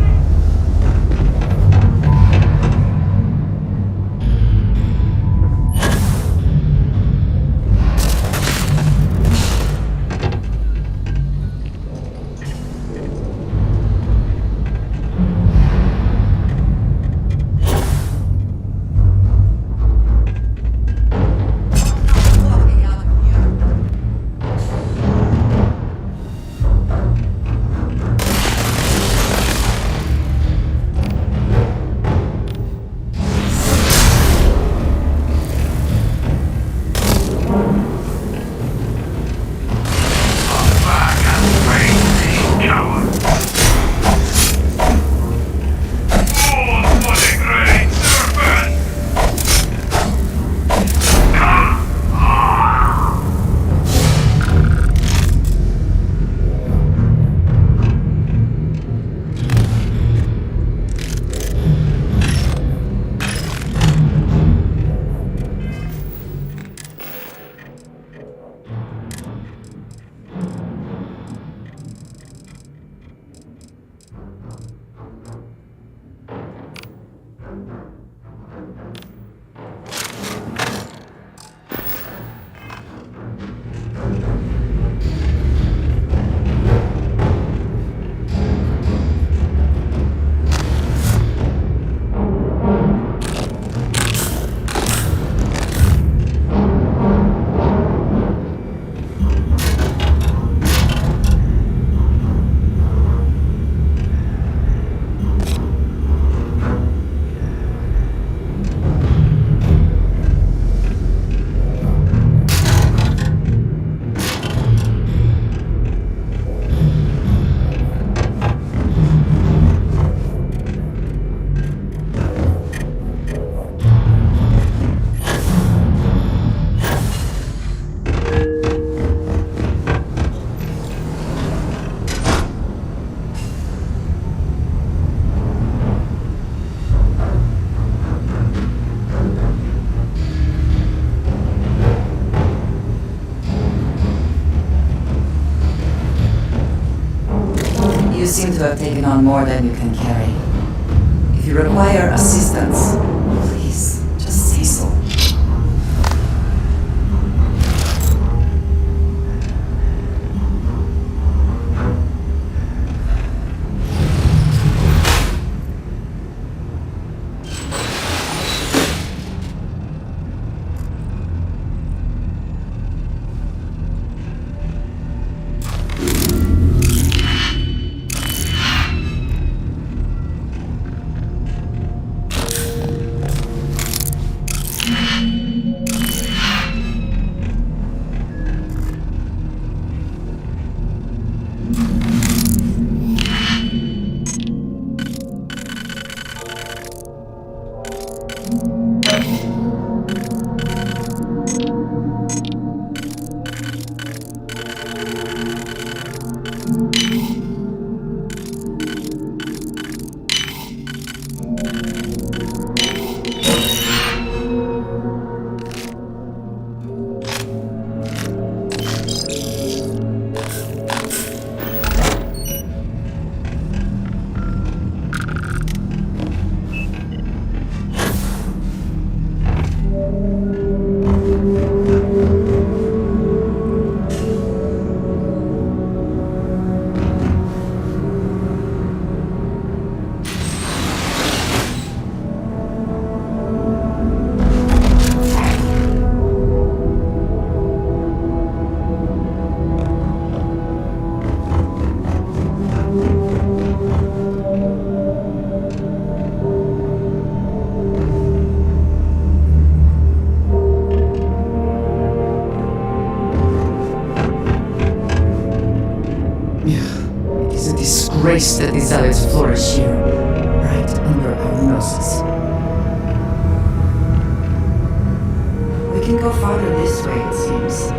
You seem to have taken on more than you can carry. If you require assistance, please, just say so. Disgrace that these zealots flourish here, right under our noses. We can go farther this way, it seems.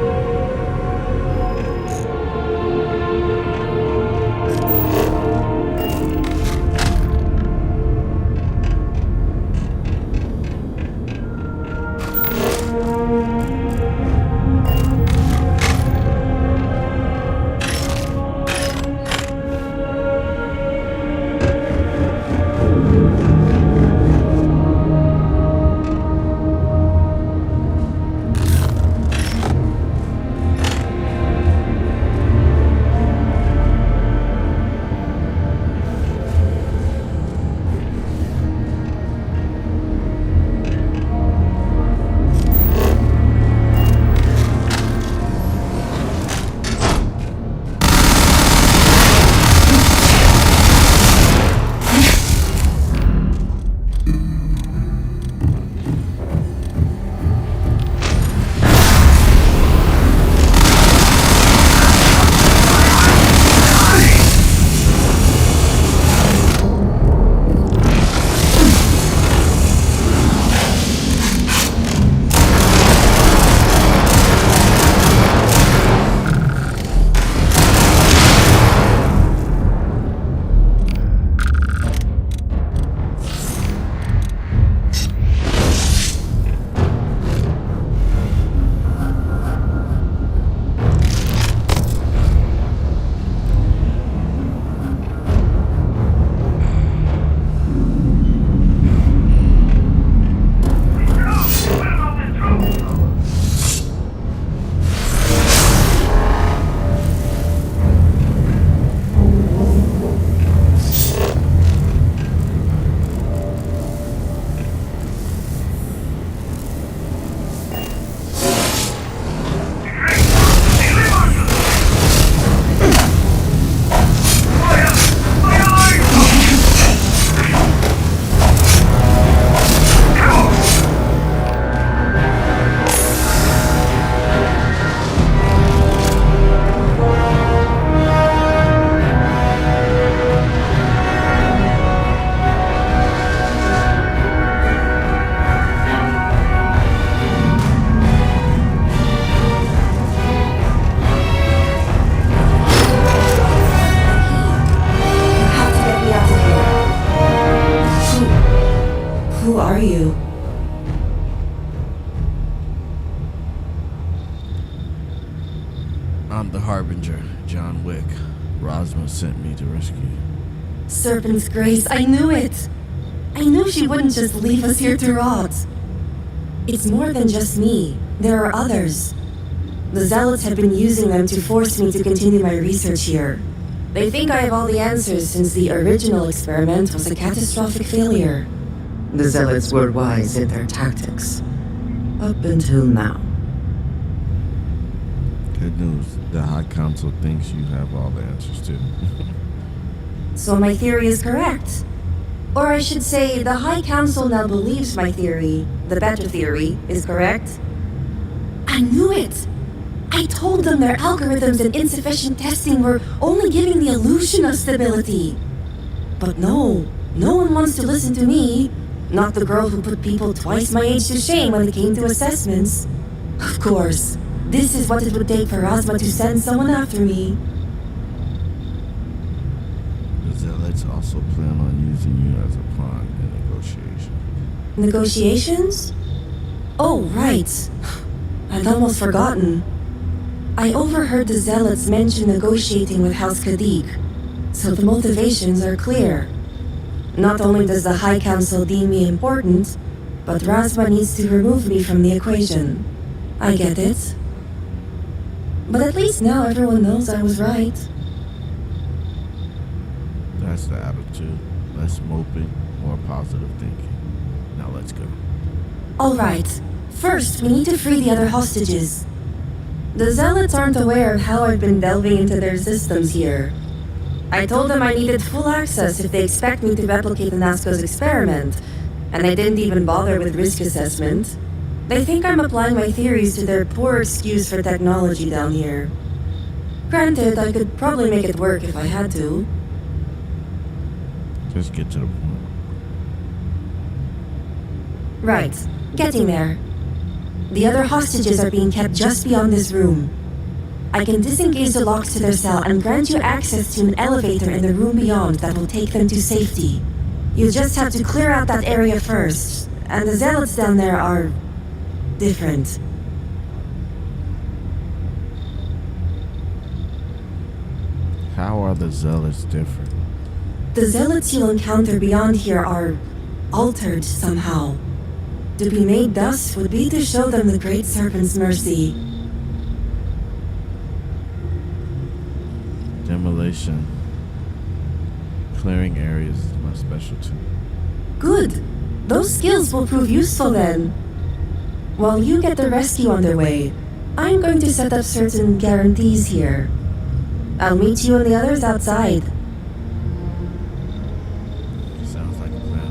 are you?
I'm the Harbinger, John Wick. Rosma sent me to rescue you.
Serpent's Grace, I knew it! I knew she wouldn't just leave us here to rot. It's more than just me. There are others. The Zealots have been using them to force me to continue my research here. They think I have all the answers since the original experiment was a catastrophic failure.
The Zealots were wise in their tactics. Up until now.
Good news. The High Council thinks you have all the answers too.
So my theory is correct. Or I should say, the High Council now believes my theory, the better theory, is correct. I knew it! I told them their algorithms and insufficient testing were only giving the illusion of stability. But no one wants to listen to me. Not the girl who put people twice my age to shame when it came to assessments. Of course, this is what it would take for Rosma to send someone after me.
The Zealots also plan on using you as a pawn in negotiations.
Negotiations? Oh, right. I'd almost forgotten. I overheard the Zealots mention negotiating with House Kadik, so the motivations are clear. Not only does the High Council deem me important, but Rosma needs to remove me from the equation. I get it. But at least now everyone knows I was right.
That's the attitude. Less moping, more positive thinking. Now let's go.
Alright, first we need to free the other hostages. The Zealots aren't aware of how I've been delving into their systems here. I told them I needed full access if they expect me to replicate the Nazca's experiment, and I didn't even bother with risk assessment. They think I'm applying my theories to their poor excuse for technology down here. Granted, I could probably make it work if I had to.
Just get to the point.
Right, getting there. The other hostages are being kept just beyond this room. I can disengage the locks to their cell and grant you access to an elevator in the room beyond that will take them to safety. You just have to clear out that area first, and the Zealots down there are different.
How are the Zealots different?
The Zealots you'll encounter beyond here are altered somehow. To be made thus would be to show them the Great Serpent's mercy.
Demolition. Clearing areas is my specialty.
Good. Those skills will prove useful then. While you get the rescue underway, I'm going to set up certain guarantees here. I'll meet you and the others outside.
Sounds like a plan.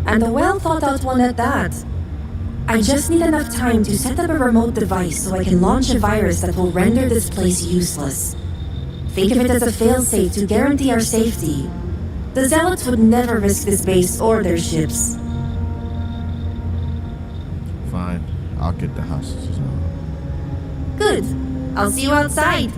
And a well-thought-out one at that. I just need enough time to set up a remote device so I can launch a virus that will render this place useless. Think of it as a failsafe to guarantee our safety. The Zealots would never risk this base or their ships.
Fine. I'll get the hostages on.
Good. I'll see you outside.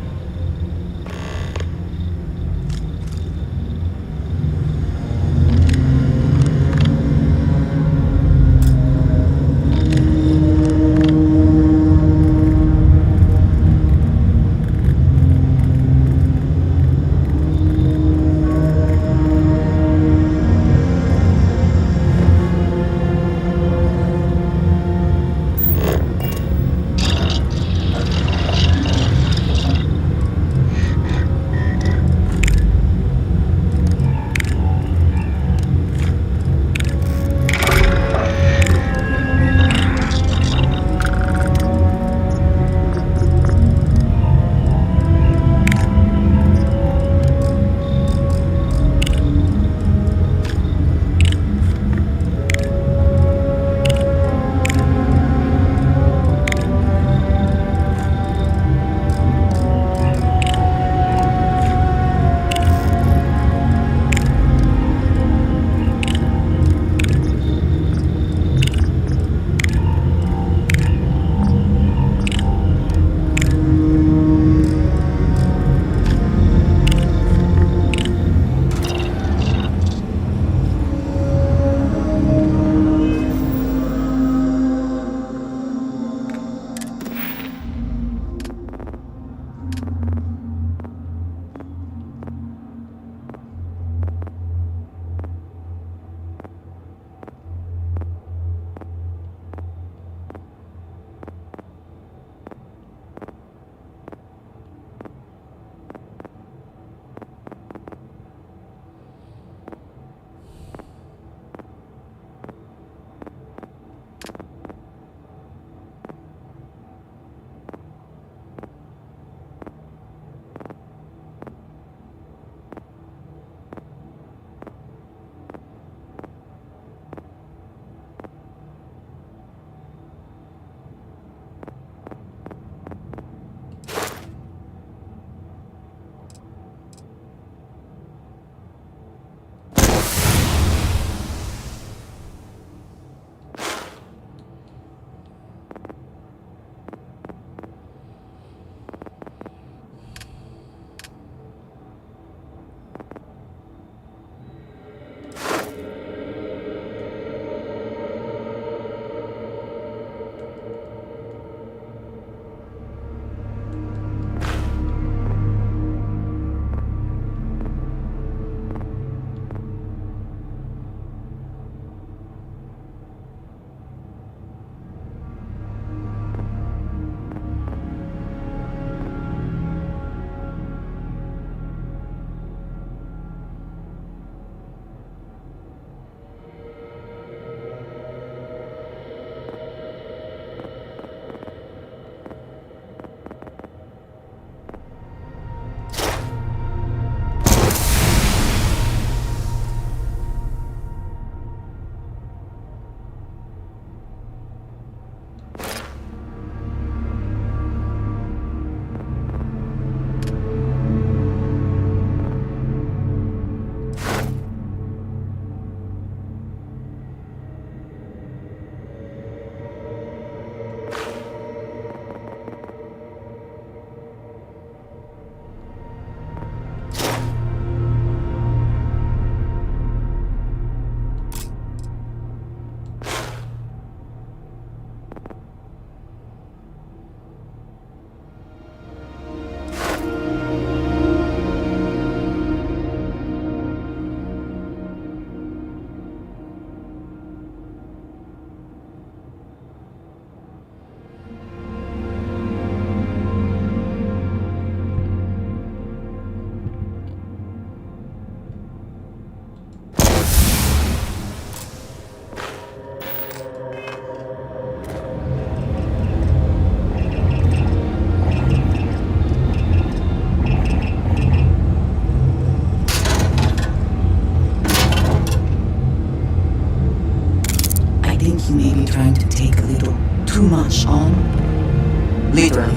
switch on. Literally.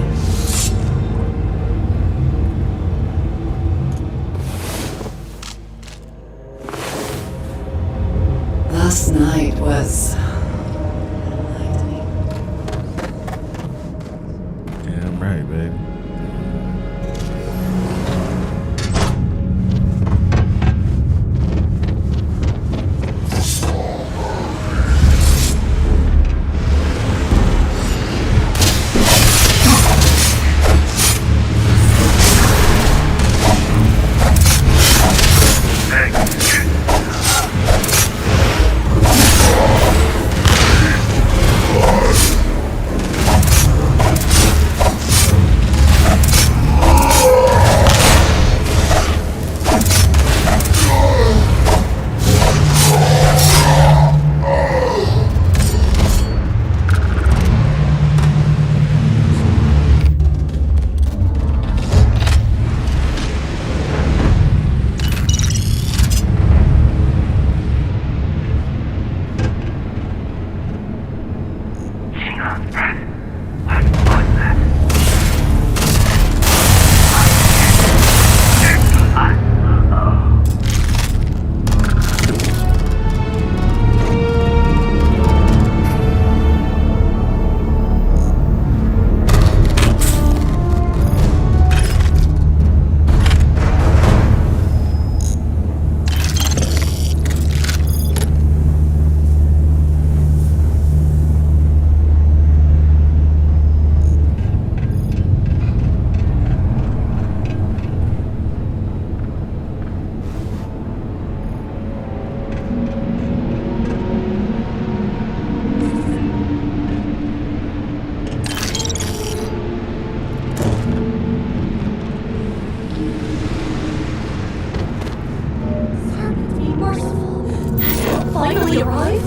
Last night was
Damn right, babe.
Finally arrived?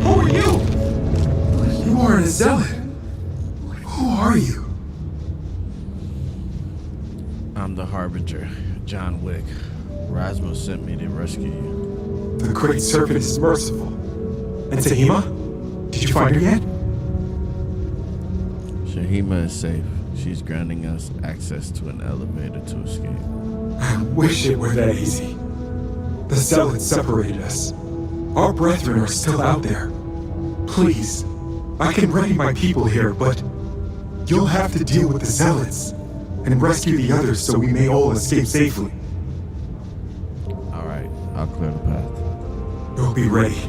Who are you? You aren't a zealot. Who are you?
I'm the Harbinger, John Wick. Rasmus sent me to rescue you.
The Great Serpent is merciful. And Tahima? Did you find her yet?
Shahima is safe. She's granting us access to an elevator to escape.
I wish it were that easy. The Zealots separated us. Our brethren are still out there. Please, I can ready my people here, but you'll have to deal with the Zealots and rescue the others so we may all escape safely.
Alright, I'll clear the path.
We'll be ready.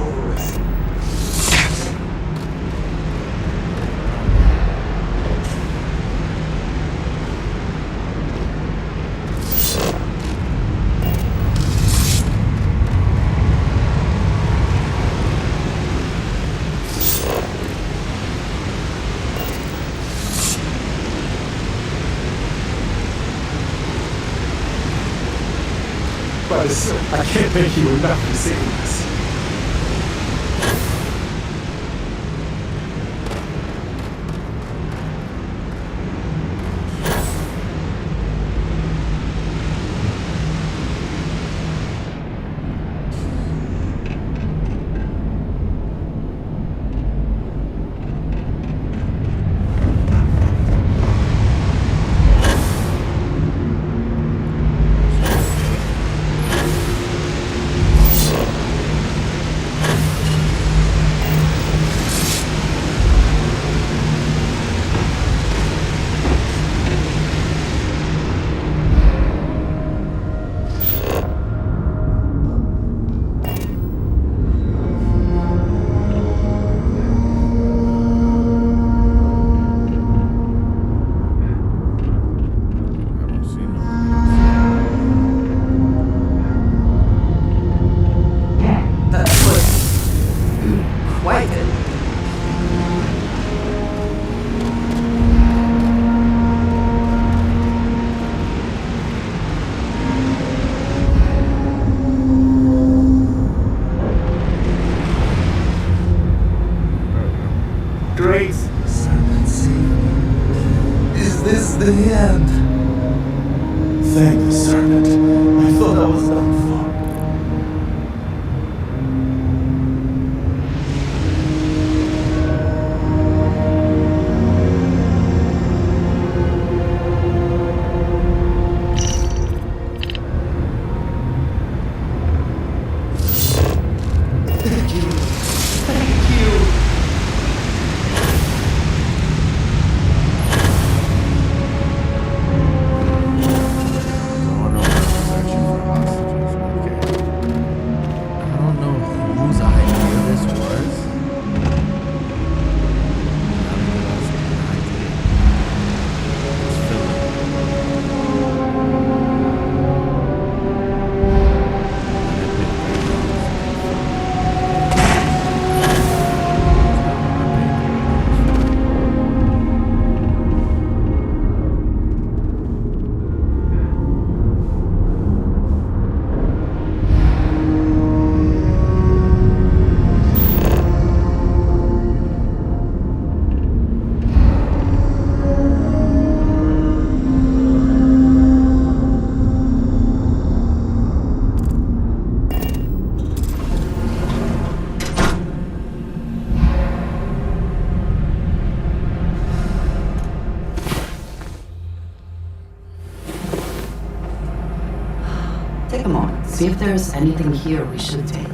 over with. But I can't thank you enough for saving us.
the end. Thank you, Servant. I thought I was done for. Thank you. Thank you.
I don't know whose idea this was.
Take a moment. See if there's anything here we should take.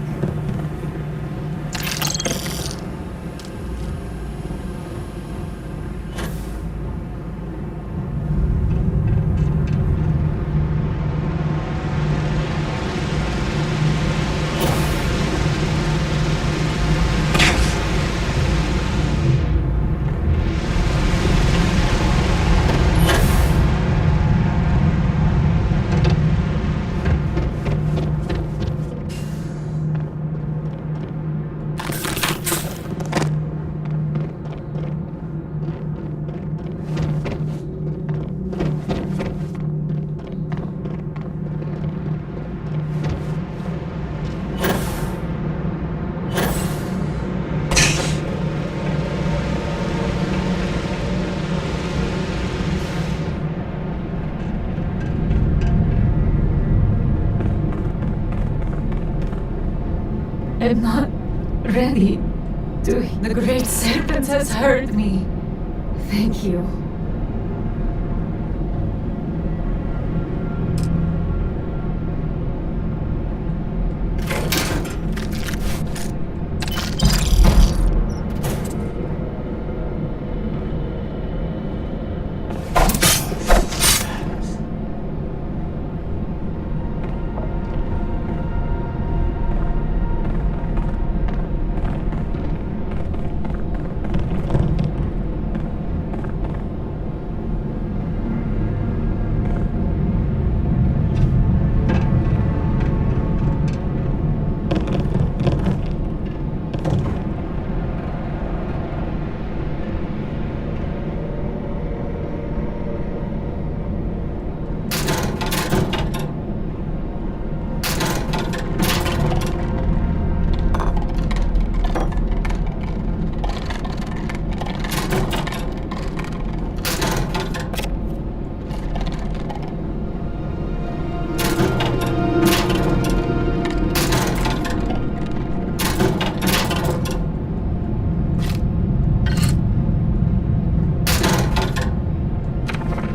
I'm not ready. The Great Serpent has heard me. Thank you.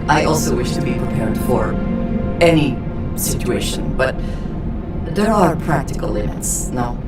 I also wish to be prepared for any situation, but there are practical limits, no?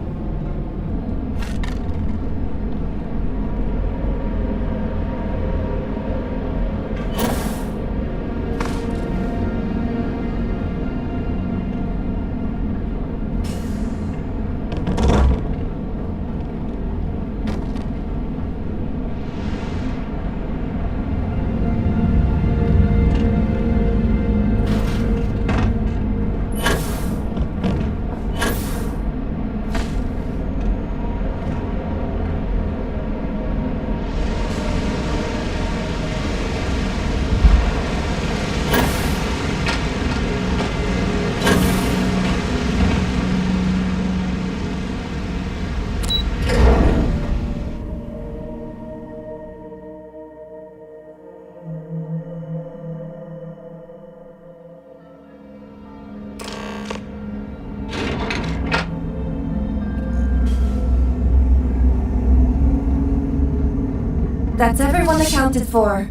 That's everyone accounted for.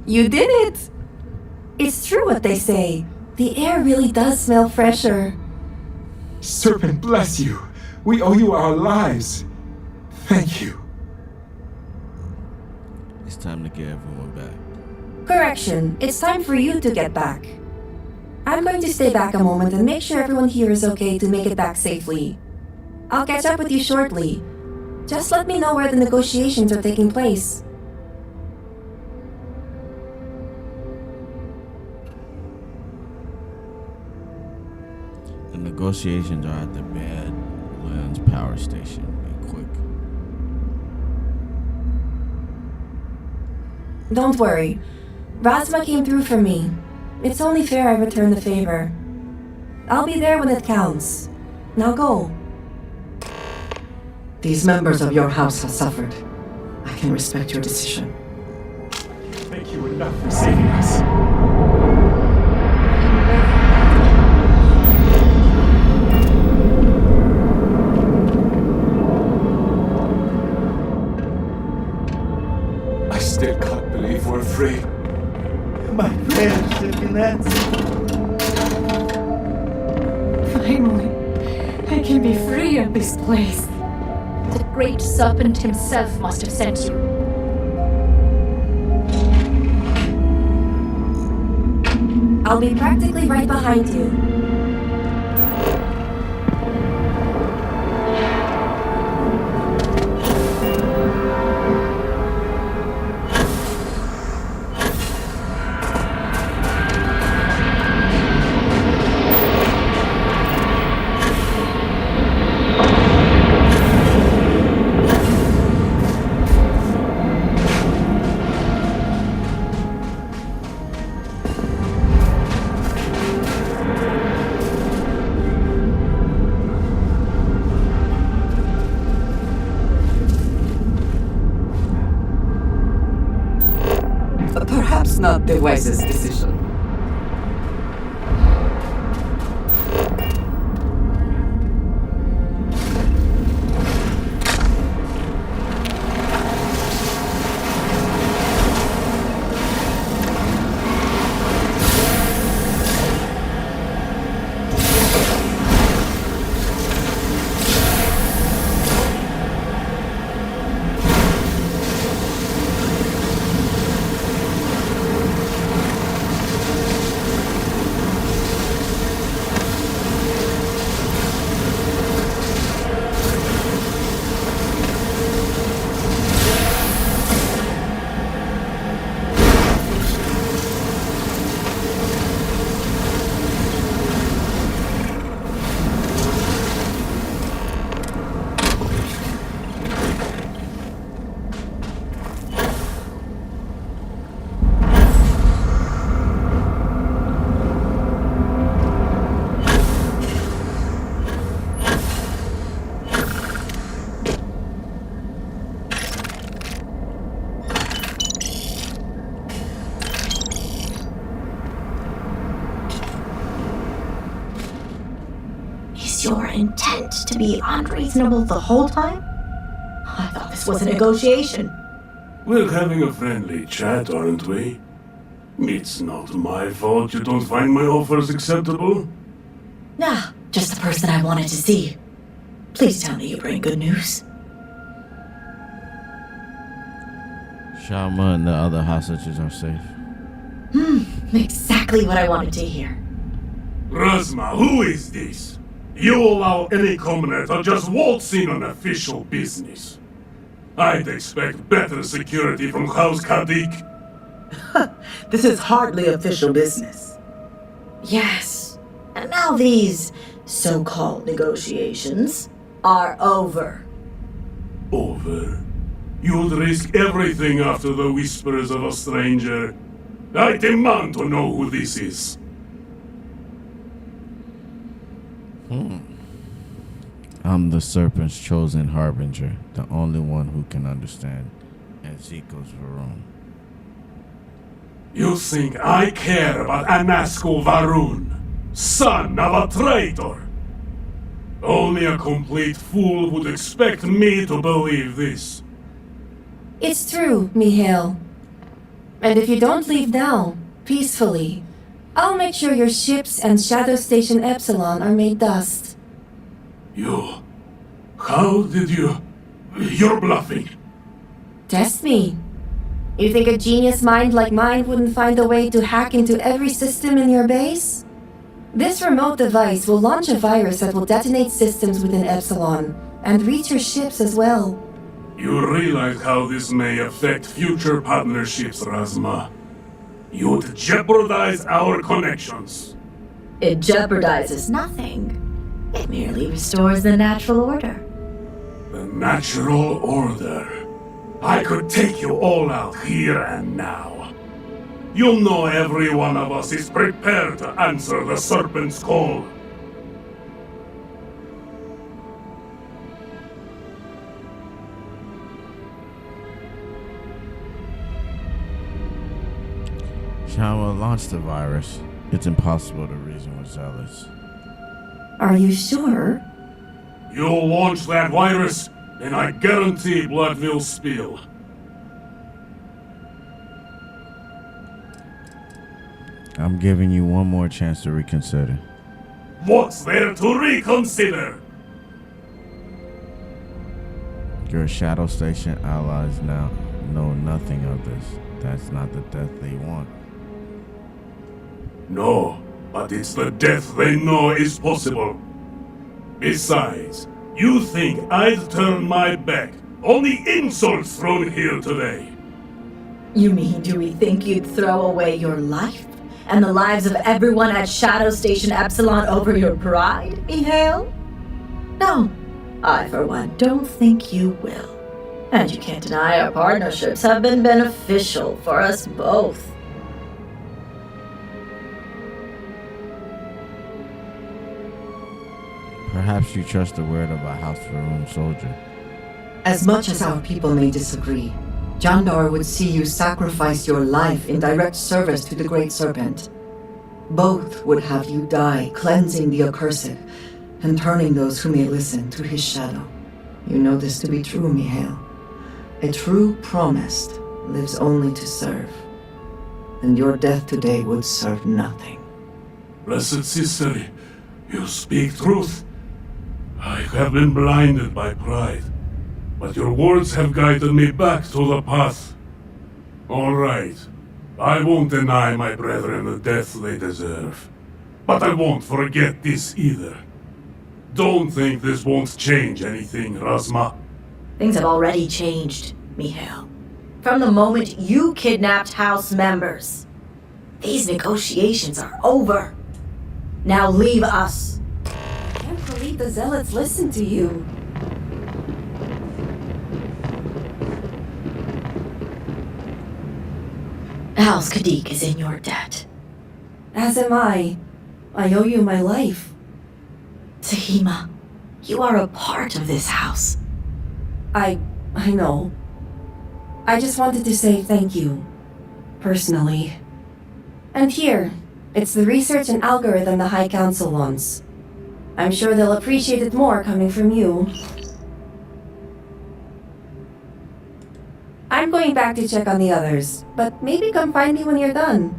You did it! It's true what they say. The air really does smell fresher.
Serpent bless you. We owe you our lives. Thank you.
It's time to get everyone back.
Correction, it's time for you to get back. I'm going to stay back a moment and make sure everyone here is okay to make it back safely. I'll catch up with you shortly. Just let me know where the negotiations are taking place.
The negotiations are at the Badlands Power Station. Be quick.
Don't worry. Razma came through for me. It's only fair I return the favor. I'll be there when it counts. Now go.
These members of your house have suffered. I can respect your decision.
Thank you enough for saving us. I still can't believe we're free.
My prayers have been answered.
Finally, I can be free of this place.
The great serpent himself must have sent you.
I'll be practically right behind you.
Perhaps not the wisest decision.
Your intent to be unreasonable the whole time? I thought this was a negotiation.
We're having a friendly chat, aren't we?
It's not my fault you don't find my offers acceptable.
Nah, just the person I wanted to see. Please tell me you bring good news.
Shalma and the other hostages are safe.
Exactly what I wanted to hear.
Razma, who is this? You allow any commoner to just waltz in on official business. I'd expect better security from House Kadik.
This is hardly official business.
Yes. And now these so-called negotiations are over.
Over? You'd risk everything after the whispers of a stranger. I demand to know who this is.
I'm the Serpent's chosen harbinger, the only one who can understand Ezekiel's Varun.
You think I care about Anasco Varun, son of a traitor? Only a complete fool would expect me to believe this.
It's true, Mihail. And if you don't leave now, peacefully, I'll make sure your ships and Shadow Station Epsilon are made dust.
You... How did you... You're bluffing.
Test me. You think a genius mind like mine wouldn't find a way to hack into every system in your base? This remote device will launch a virus that will detonate systems within Epsilon, and reach your ships as well.
You realize how this may affect future partnerships, Razma. You'd jeopardize our connections.
It jeopardizes nothing. It merely restores the natural order.
The natural order. I could take you all out here and now. You'll know every one of us is prepared to answer the Serpent's call.
Shalma launched the virus. It's impossible to reason with Zealots.
Are you sure?
You'll launch that virus, and I guarantee blood will spill.
I'm giving you one more chance to reconsider.
What's there to reconsider?
Your Shadow Station allies now know nothing of this. That's not the death they want.
No, but it's the death they know is possible. Besides, you think I'd turn my back on the insults thrown here today?
You mean, do we think you'd throw away your life and the lives of everyone at Shadow Station Epsilon over your pride, Mihail? No, I for one don't think you will. And you can't deny our partnerships have been beneficial for us both.
Perhaps you trust the word of a House Varun soldier.
As much as our people may disagree, Jandar would see you sacrifice your life in direct service to the Great Serpent. Both would have you die, cleansing the accursed, and turning those who may listen to his shadow. You know this to be true, Mihail. A true promised lives only to serve, and your death today would serve nothing.
Blessed sister, you speak truth. I have been blinded by pride, but your words have guided me back to the path. All right, I won't deny my brethren the death they deserve, but I won't forget this either. Don't think this won't change anything, Razma.
Things have already changed, Mihail. From the moment you kidnapped House members. These negotiations are over. Now leave us.
I can't believe the Zealots listened to you.
House Kadik is in your debt.
As am I. I owe you my life.
Tahima, you are a part of this house.
I know. I just wanted to say thank you. Personally. And here, it's the research and algorithm the High Council wants. I'm sure they'll appreciate it more coming from you. I'm going back to check on the others, but maybe come find me when you're done.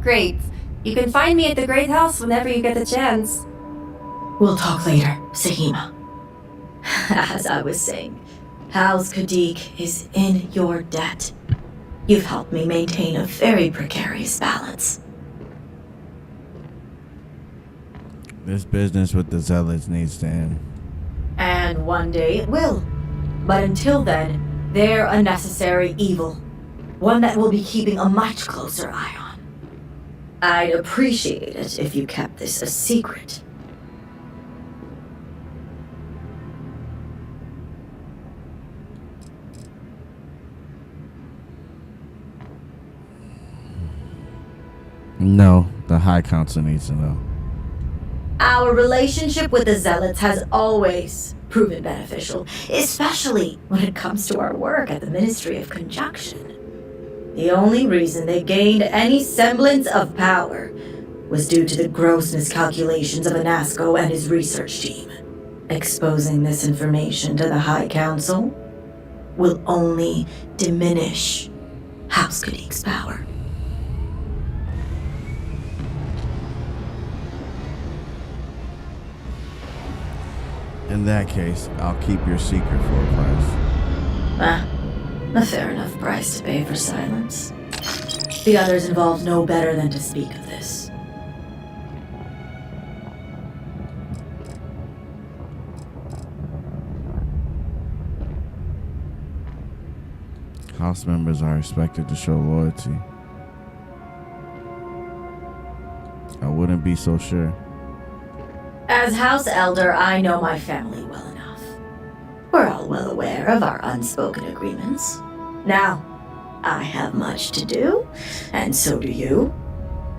Great. You can find me at the Great House whenever you get the chance.
We'll talk later, Sahima. As I was saying, House Kadik is in your debt. You've helped me maintain a very precarious balance.
This business with the zealots needs to end.
And one day it will. But until then, they're a necessary evil. One that we'll be keeping a much closer eye on. I'd appreciate it if you kept this a secret.
No, the High Council needs to know.
Our relationship with the Zealots has always proven beneficial, especially when it comes to our work at the Ministry of Conjunction. The only reason they gained any semblance of power was due to the gross miscalculations of Anasco and his research team. Exposing this information to the High Council will only diminish House Kadik's power.
In that case, I'll keep your secret for a price.
A fair enough price to pay for silence. The others involved know better than to speak of this.
House members are expected to show loyalty. I wouldn't be so sure.
As House Elder, I know my family well enough. We're all well aware of our unspoken agreements. Now, I have much to do, and so do you.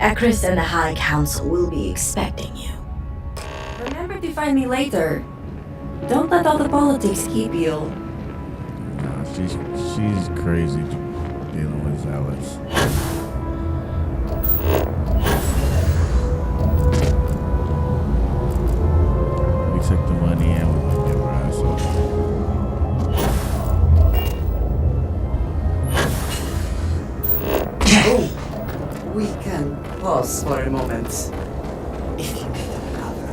Ekris and the High Council will be expecting you.
Remember to find me later. Don't let all the politics keep you.
Nah, she's crazy dealing with zealots. Took the money and we went to her ass
Oh, we can pause for a moment. If you need a cover.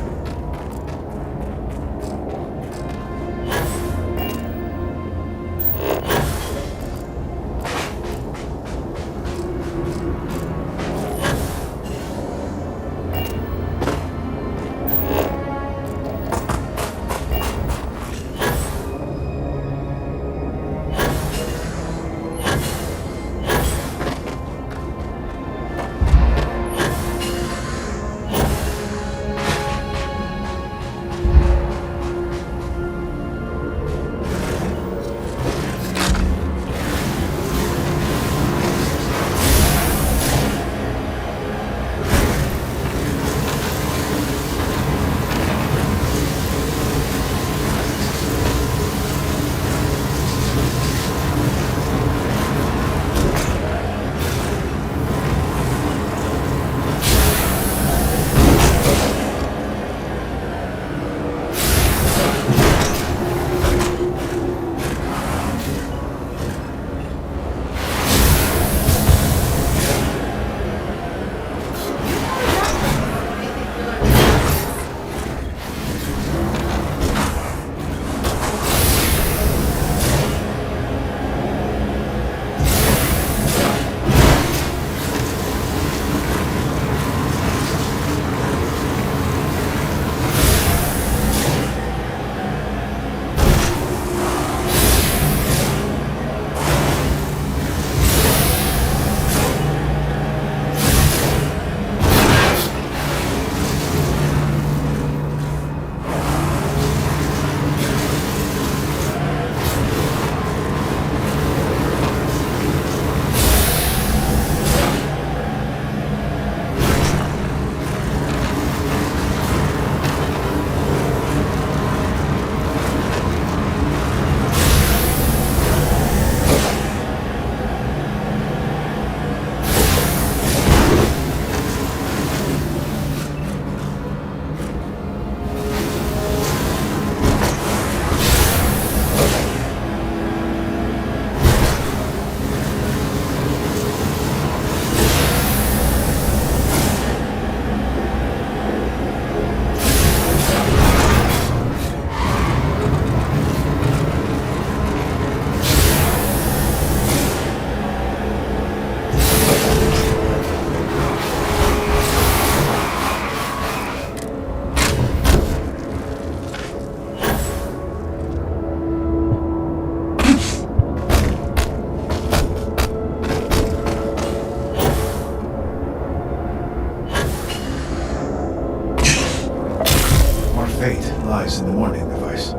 stabilizing the morning device.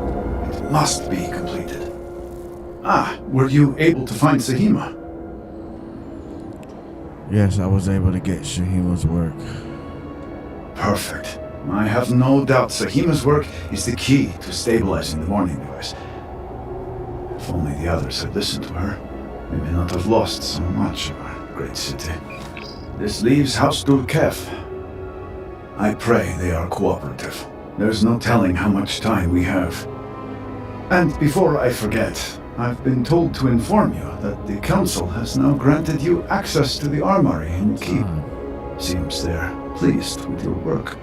It must be completed. Ah, were you able to find Sahima?
Yes, I was able to get Shahima's work.
Perfect. I have no doubt Sahima's work is the key to stabilizing the morning device. If only the others had listened to her, we may not have lost so much of our great city. This leaves House Durkev. I pray they are cooperative. There's no telling how much time we have. And before I forget, I've been told to inform you that the Council has now granted you access to the armory in the keep. Seems they're pleased with your work.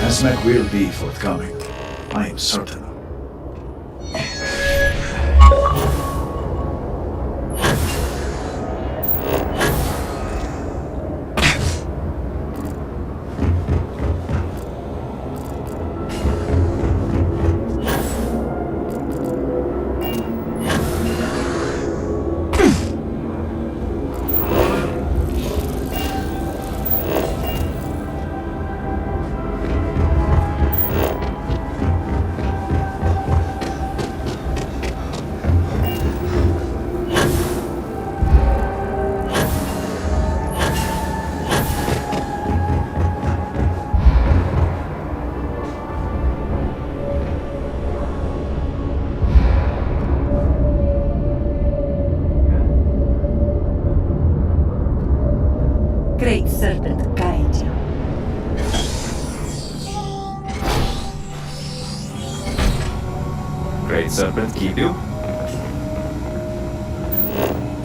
Hazmek will be forthcoming. I am certain.
Great Serpent guide you.
Great Serpent keep you?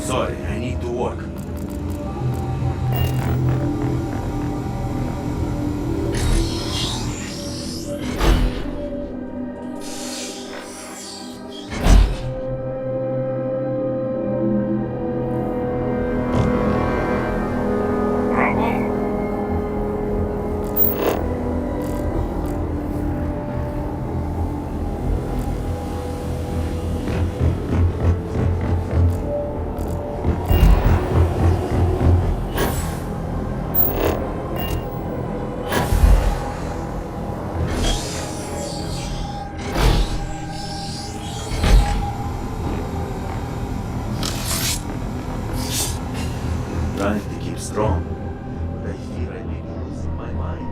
Sorry, I need to work. Trying to keep strong, but I fear I may be losing my mind.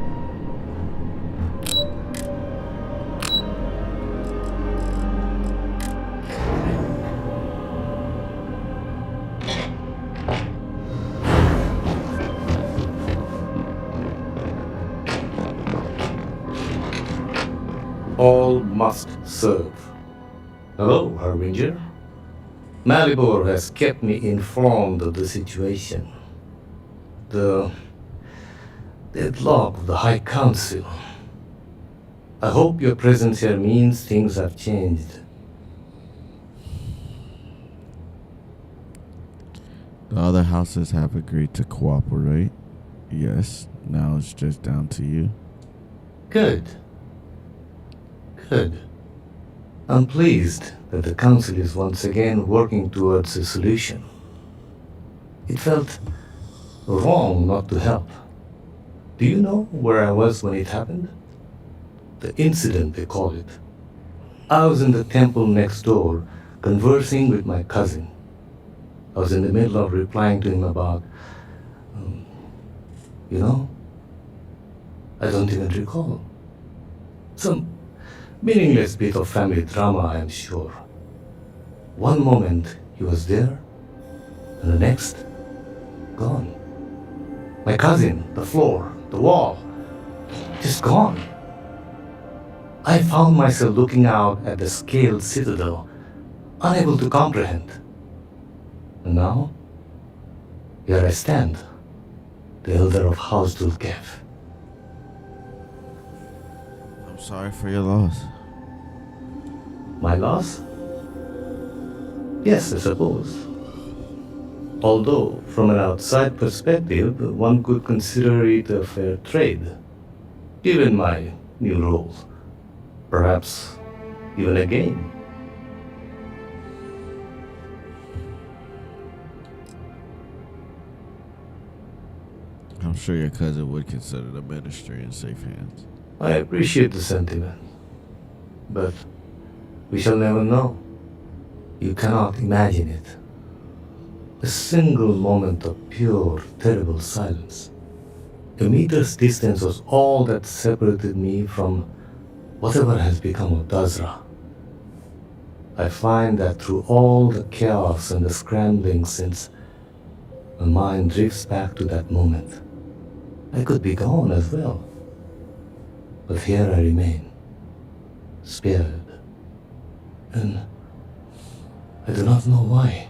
All must serve. Hello, Harbinger. Malibor has kept me informed of the situation. The deadlock of the High Council. I hope your presence here means things have changed.
The other houses have agreed to cooperate. Yes, now it's just down to you.
Good. Good. I'm pleased that the Council is once again working towards a solution. It felt wrong not to help. Do you know where I was when it happened? The incident, they call it. I was in the temple next door, conversing with my cousin. I was in the middle of replying to him about, I don't even recall. Some meaningless bit of family drama, I am sure. One moment he was there, and the next, gone. My cousin, the floor, the wall, just gone. I found myself looking out at the scaled citadel, unable to comprehend. And now, here I stand, the elder of House Durkev.
I'm sorry for your loss.
My loss? Yes, I suppose. Although, from an outside perspective, one could consider it a fair trade, given my new role. Perhaps even a gain.
sure your cousin would consider the ministry in safe hands.
I appreciate the sentiment, but we shall never know. You cannot imagine it. A single moment of pure, terrible silence. A meter's distance was all that separated me from whatever has become of Dazra. I find that through all the chaos and the scrambling since, my mind drifts back to that moment. I could be gone as well. But here I remain, spared. And I do not know why.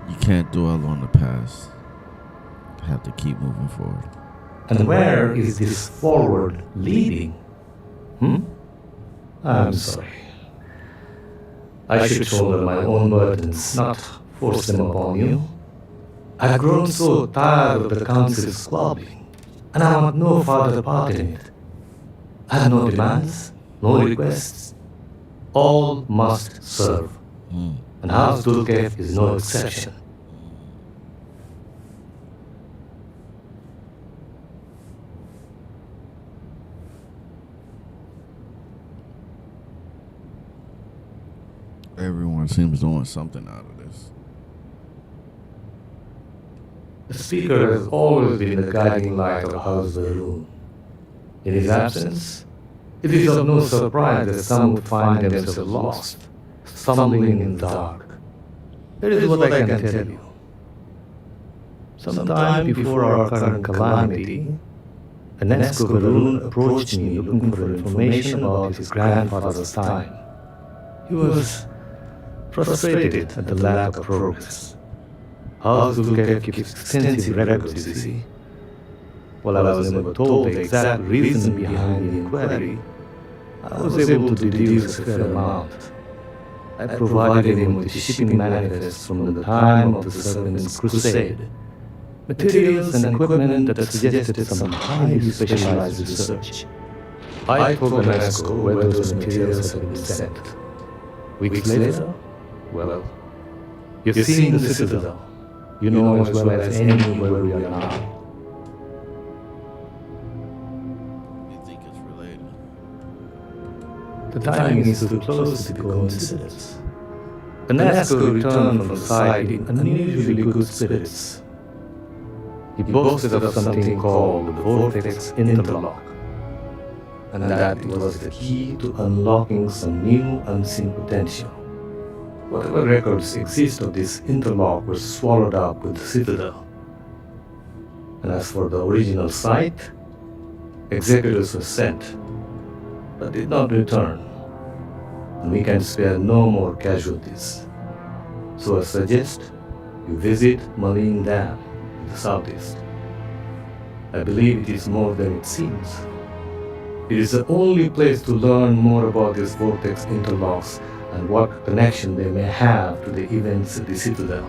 You can't dwell on the past. You have to keep moving forward.
And where is this forward leading? I'm sorry. I should shoulder my own burdens, not force them upon you. I've grown so tired of the council's squabbling, and I want no further part in it. I have no demands, no requests. All must serve. And House Dulkev is no exception.
Everyone seems to want something out of this.
The speaker has always been the guiding light of House Varun. In his absence, it is of no surprise that some would find themselves lost, stumbling in the dark. Here is what I can tell you. Sometime before our current calamity, Anesco Varun approached me looking for information about his grandfather's time. He was frustrated at the lack of progress. House Dulkev keeps extensive records, you see. While I was never told the exact reason behind the inquiry, I was able to deduce a fair amount. I provided him with shipping manifests from the time of the Serpent's Crusade, materials and equipment that suggested some highly specialized research. I told Anesco where those materials had been sent. Weeks later, well, you've seen the Citadel. You know as well as any where we are now. The timing is too close to be coincidence. Anesco returned from the site in unusually good spirits. He boasted of something called the Vortex Interlock, and that it was the key to unlocking some new unseen potential. Whatever records exist of this interlock were swallowed up with the Citadel. And as for the original site, executors were sent, but did not return. And we can spare no more casualties. So I suggest you visit Malin Dam in the southeast. I believe it is more than it seems. It is the only place to learn more about these vortex interlocks and what connection they may have to the events at the Citadel.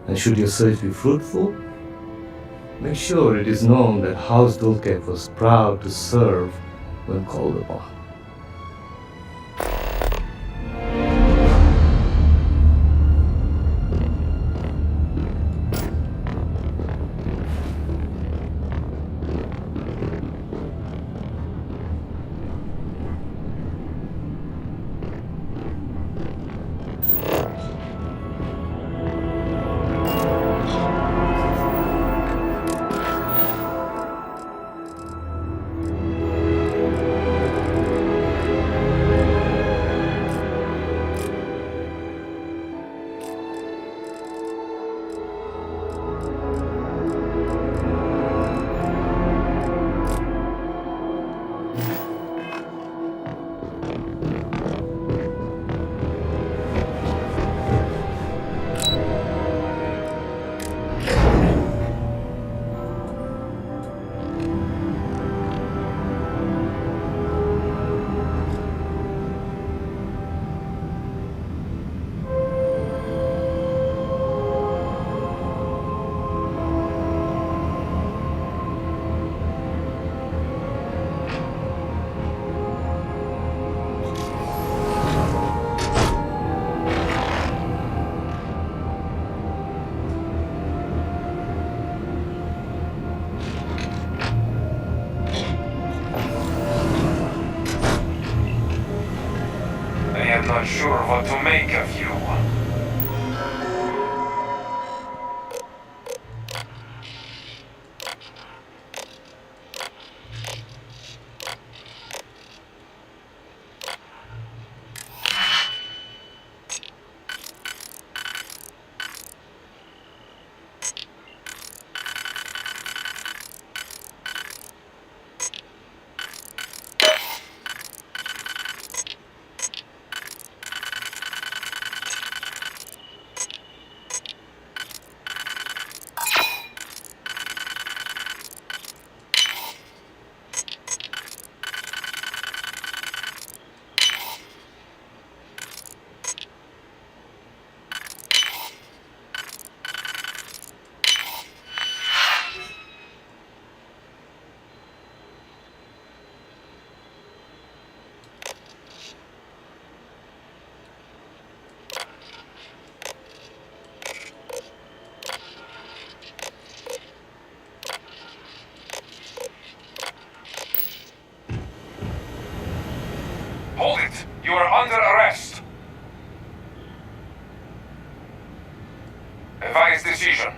And should your search be fruitful, make sure it is known that House Dulkev was proud to serve when called upon.
Hold it! You are under arrest! Advise decision.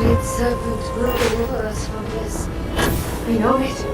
Great Serpent will deliver us from this. I know it.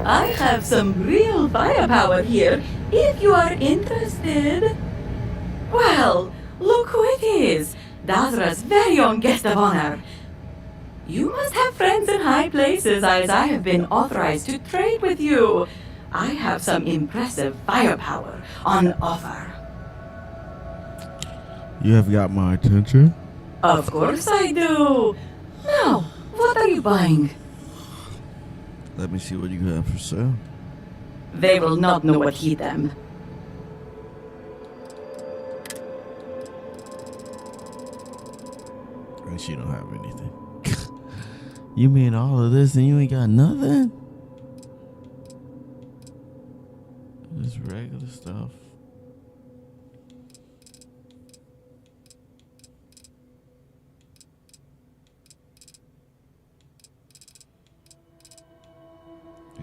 I have some real firepower here, if you are interested. Well, look who it is. Dazra's very own guest of honor. You must have friends in high places, as I have been authorized to trade with you. I have some impressive firepower on offer.
You have got my attention?
Of course I do. Now, what are you buying?
Let me see what you have for sale.
They will not know what hit them.
And she don't have anything. You mean all of this and you ain't got nothing? Just regular stuff.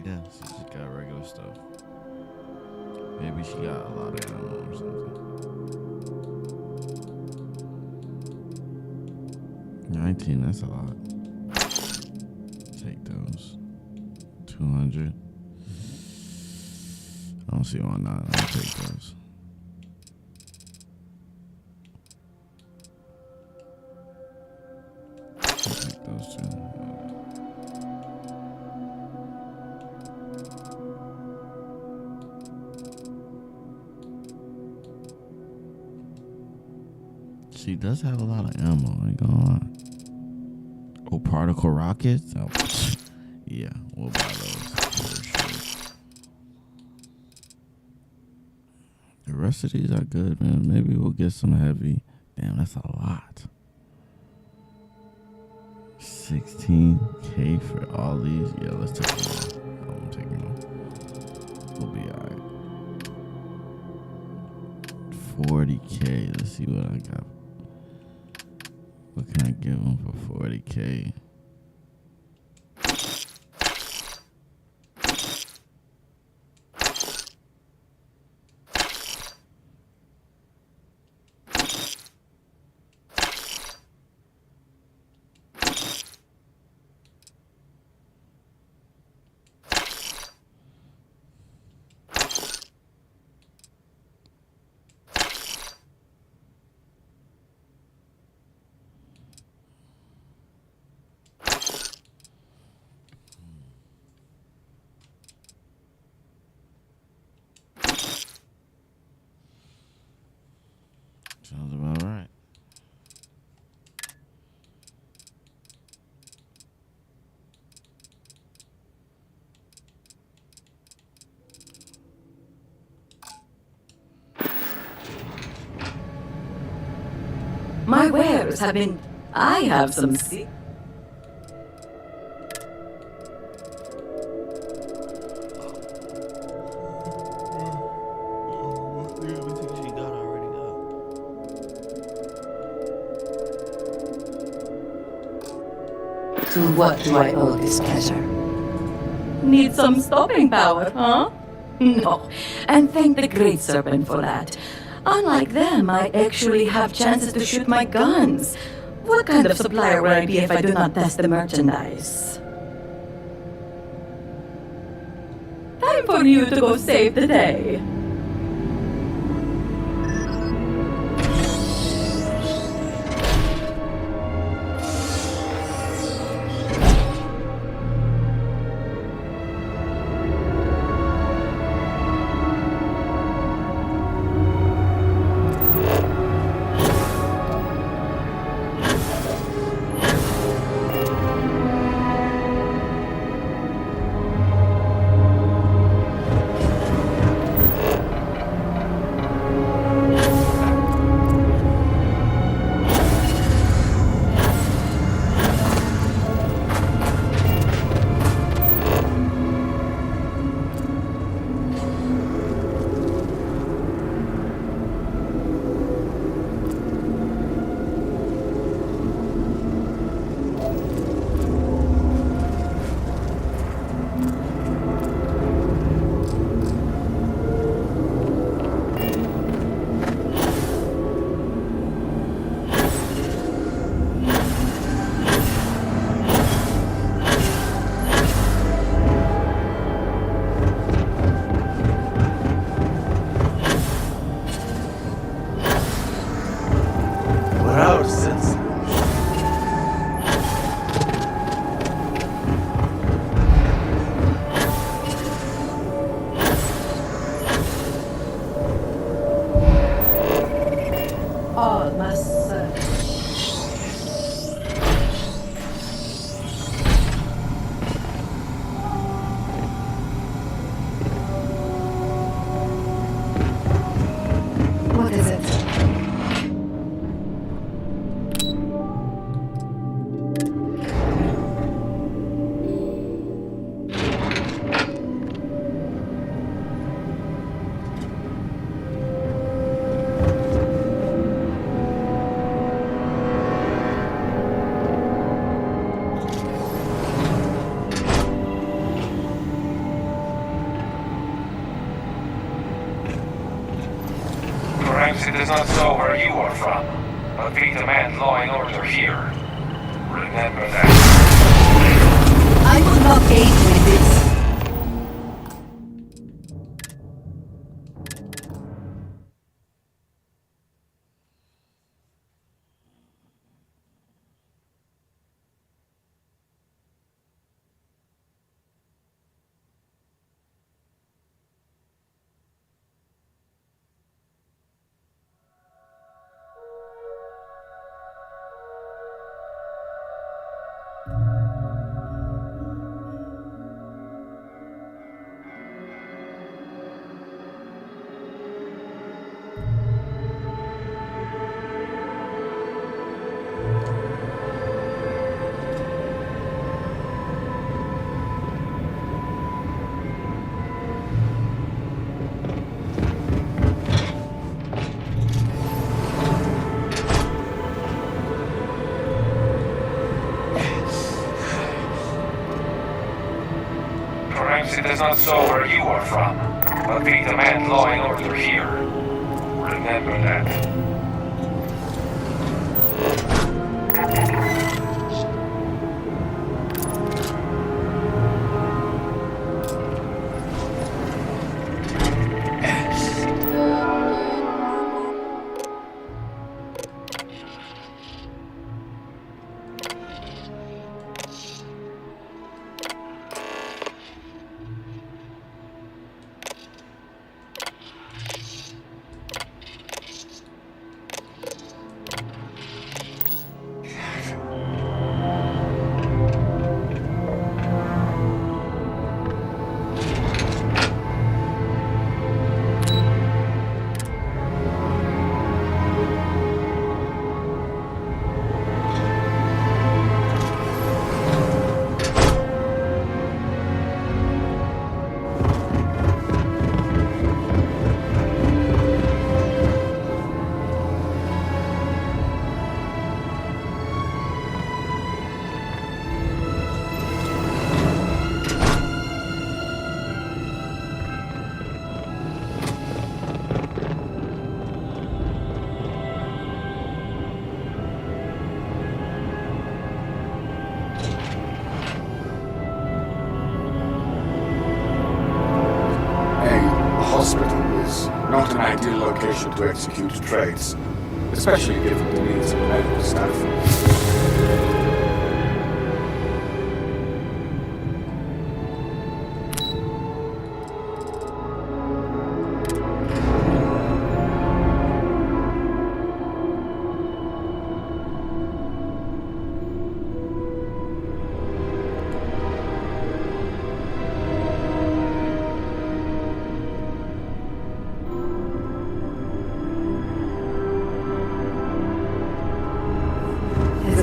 Yeah, she just got regular stuff. Maybe she got a lot of ammo or something. 19, that's a lot. Take those. 200. I don't see why not. I'll take those. I'll take those too. She does have a lot of ammo, I ain't gonna lie. Oh, particle rockets? Oh, yeah, we'll buy those for sure. The rest of these are good, man. Maybe we'll get some heavy. Damn, that's a lot. 16K for all these? Yeah, let's take them all. I'm taking them. We'll be alright. 40K. Let's see what I got. What can I give them for 40K? Sounds about right.
My wares have been... I have some... To what do I owe this pleasure? Need some stopping power, huh? No, and thank the Great Serpent for that. Unlike them, I actually have chances to shoot my guns. What kind of supplier would I be if I do not test the merchandise? Time for you to go save the day.
It is not so where you are from, but we demand law and order here. Remember that.
I would not aid with this.
It is not so where you are from, but we demand law and order here. Remember that.
authorization to execute trades, especially given the needs of medical staff.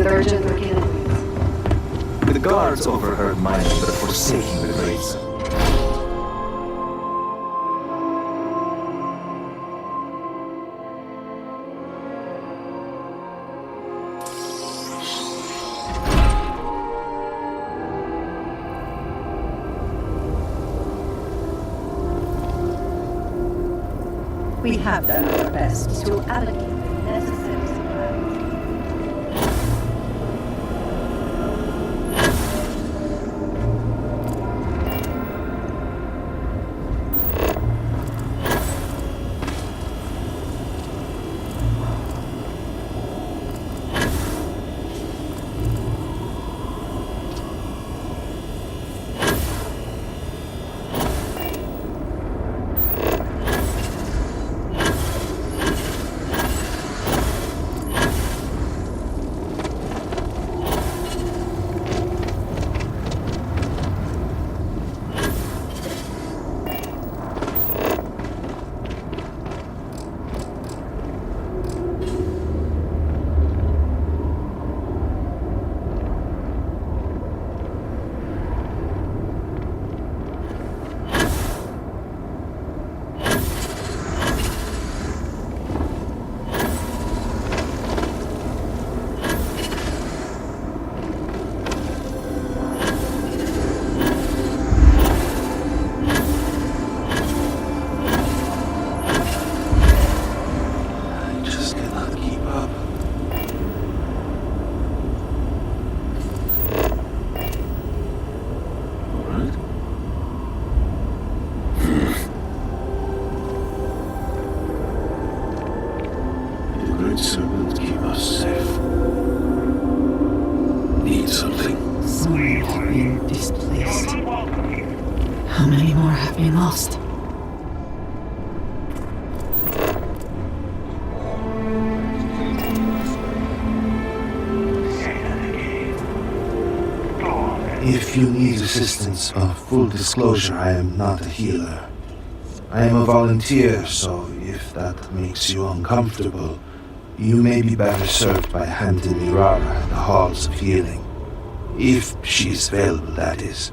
Urgent or killing?
The guards overheard my order forsaking the great zone.
We have done our best to allocate the necessary supplies.
Serpent, keep us safe. Need something.
Some have been displaced. How many more have been lost?
If you need assistance, full disclosure, I am not a healer. I am a volunteer, so if that makes you uncomfortable, you may be better served by handing Mirara at the Halls of Healing. If she is available, that is.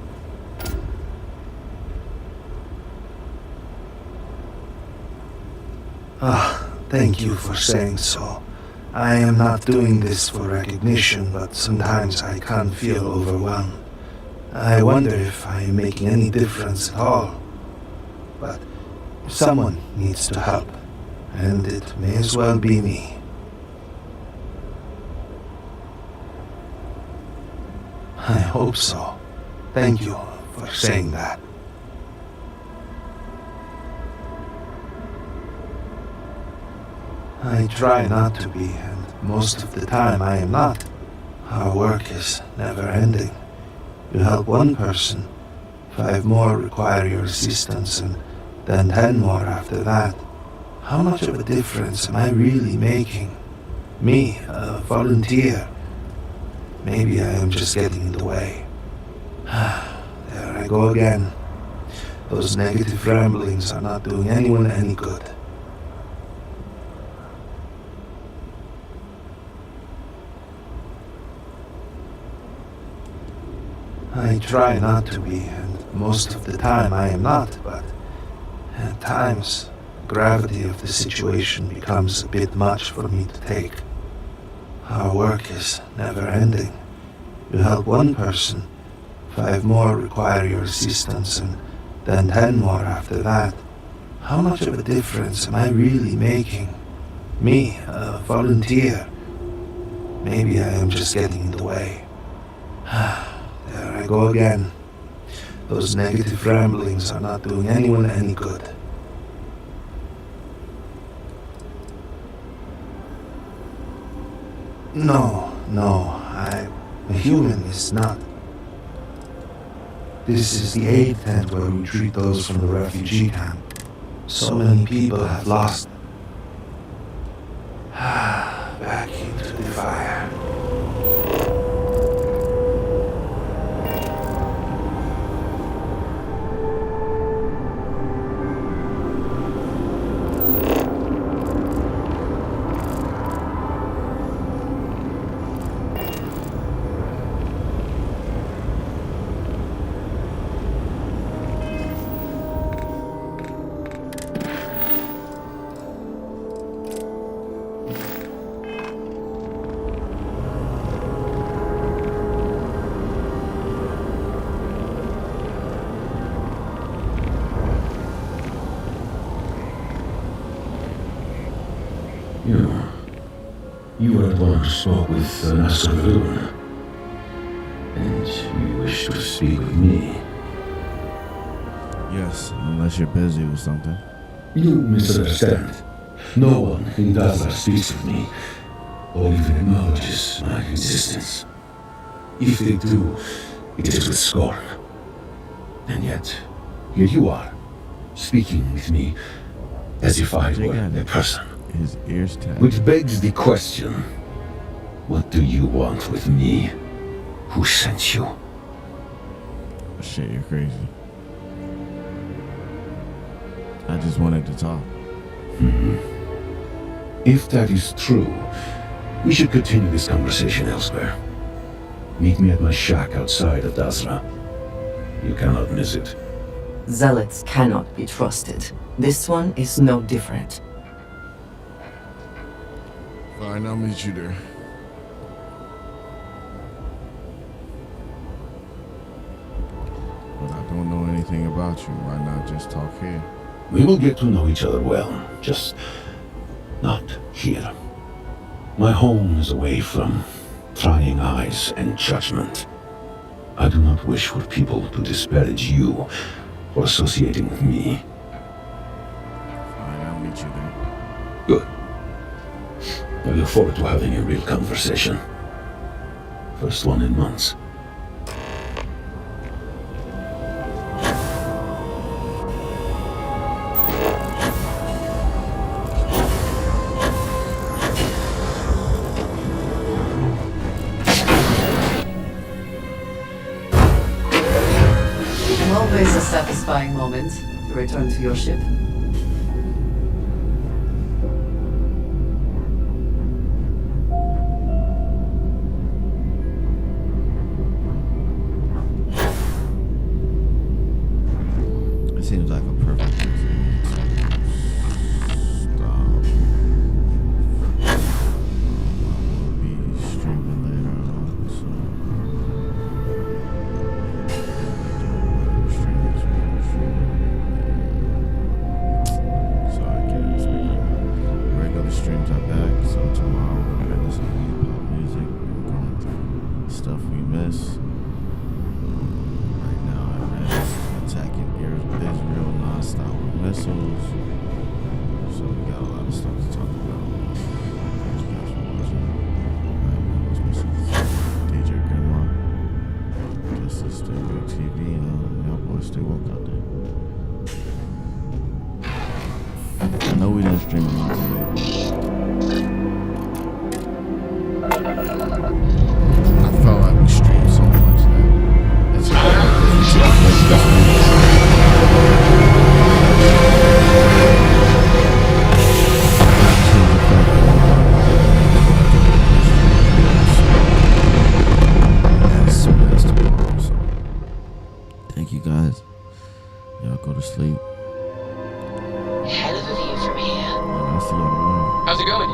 Thank you for saying so. I am not doing this for recognition, but sometimes I can feel overwhelmed. I wonder if I am making any difference at all. But someone needs to help, and it may as well be me. I hope so. Thank you for saying that. I try not to be, and most of the time I am not. Our work is never ending. You help one person, 5 more require your assistance, and then 10 more after that. How much of a difference am I really making? Me, a volunteer. Maybe I am just getting in the way. There I go again. Those negative ramblings are not doing anyone any good. I try not to be, and most of the time I am not, but at times, the gravity of the situation becomes a bit much for me to take. Our work is never ending. You help one person, 5 more require your assistance, and then 10 more after that. How much of a difference am I really making? Me, a volunteer. Maybe I am just getting in the way. There I go again. Those negative ramblings are not doing anyone any good. No, a human is not. This is the aid tent where we treat those from the refugee camp. So many people have lost. Back into the fire.
You are the one who spoke with Nasrulun, and you wish to speak with me.
Yes, unless you're busy with something.
You misunderstand. No one in Dazra speaks with me, or even acknowledges my existence. If they do, it is with scorn. And yet, here you are, speaking with me as if I were a person.
His ears tagged.
Which begs the question, what do you want with me? Who sent you?
Shit, you're crazy. I just wanted to talk.
If that is true, we should continue this conversation elsewhere. Meet me at my shack outside of Dazra. You cannot miss it.
Zealots cannot be trusted. This one is no different.
Fine, I'll meet you there. But I don't know anything about you. Why not just talk here?
We will get to know each other well, just not here. My home is away from prying eyes and judgment. I do not wish for people to disparage you for associating with me.
Fine, I'll meet you there.
Good. I look forward to having a real conversation. First one in months.
Always a satisfying moment to return to your ship.
It seems like a perfect thing to stop. I will be streaming later on, so I can't speak. Regular streams are back, so tomorrow we're gonna listen to hip-hop music. We're going through stuff we miss. Right now I'm attacking Israel non-stop with missiles. So we got a lot of stuff to talk about. Thank you guys for watching. I was missing DJ Grandma. This is Stay Woke TV. Y'all boys stay woke out there. I know we didn't stream it today. I felt like we streamed so much that it's thank you guys. Y'all go to sleep.
Hell of a view from here.
And I'll see y'all tomorrow.
How's it going?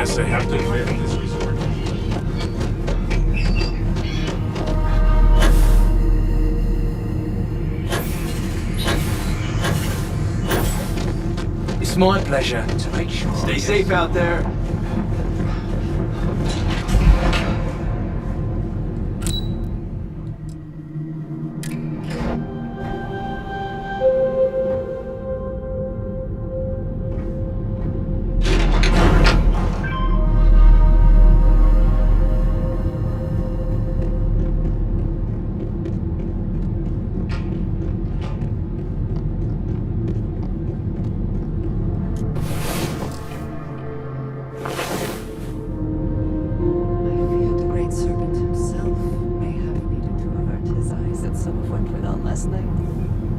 guess I have to abandon this resort.
It's my pleasure to make sure. Stay safe out there.
Some of what went on last night.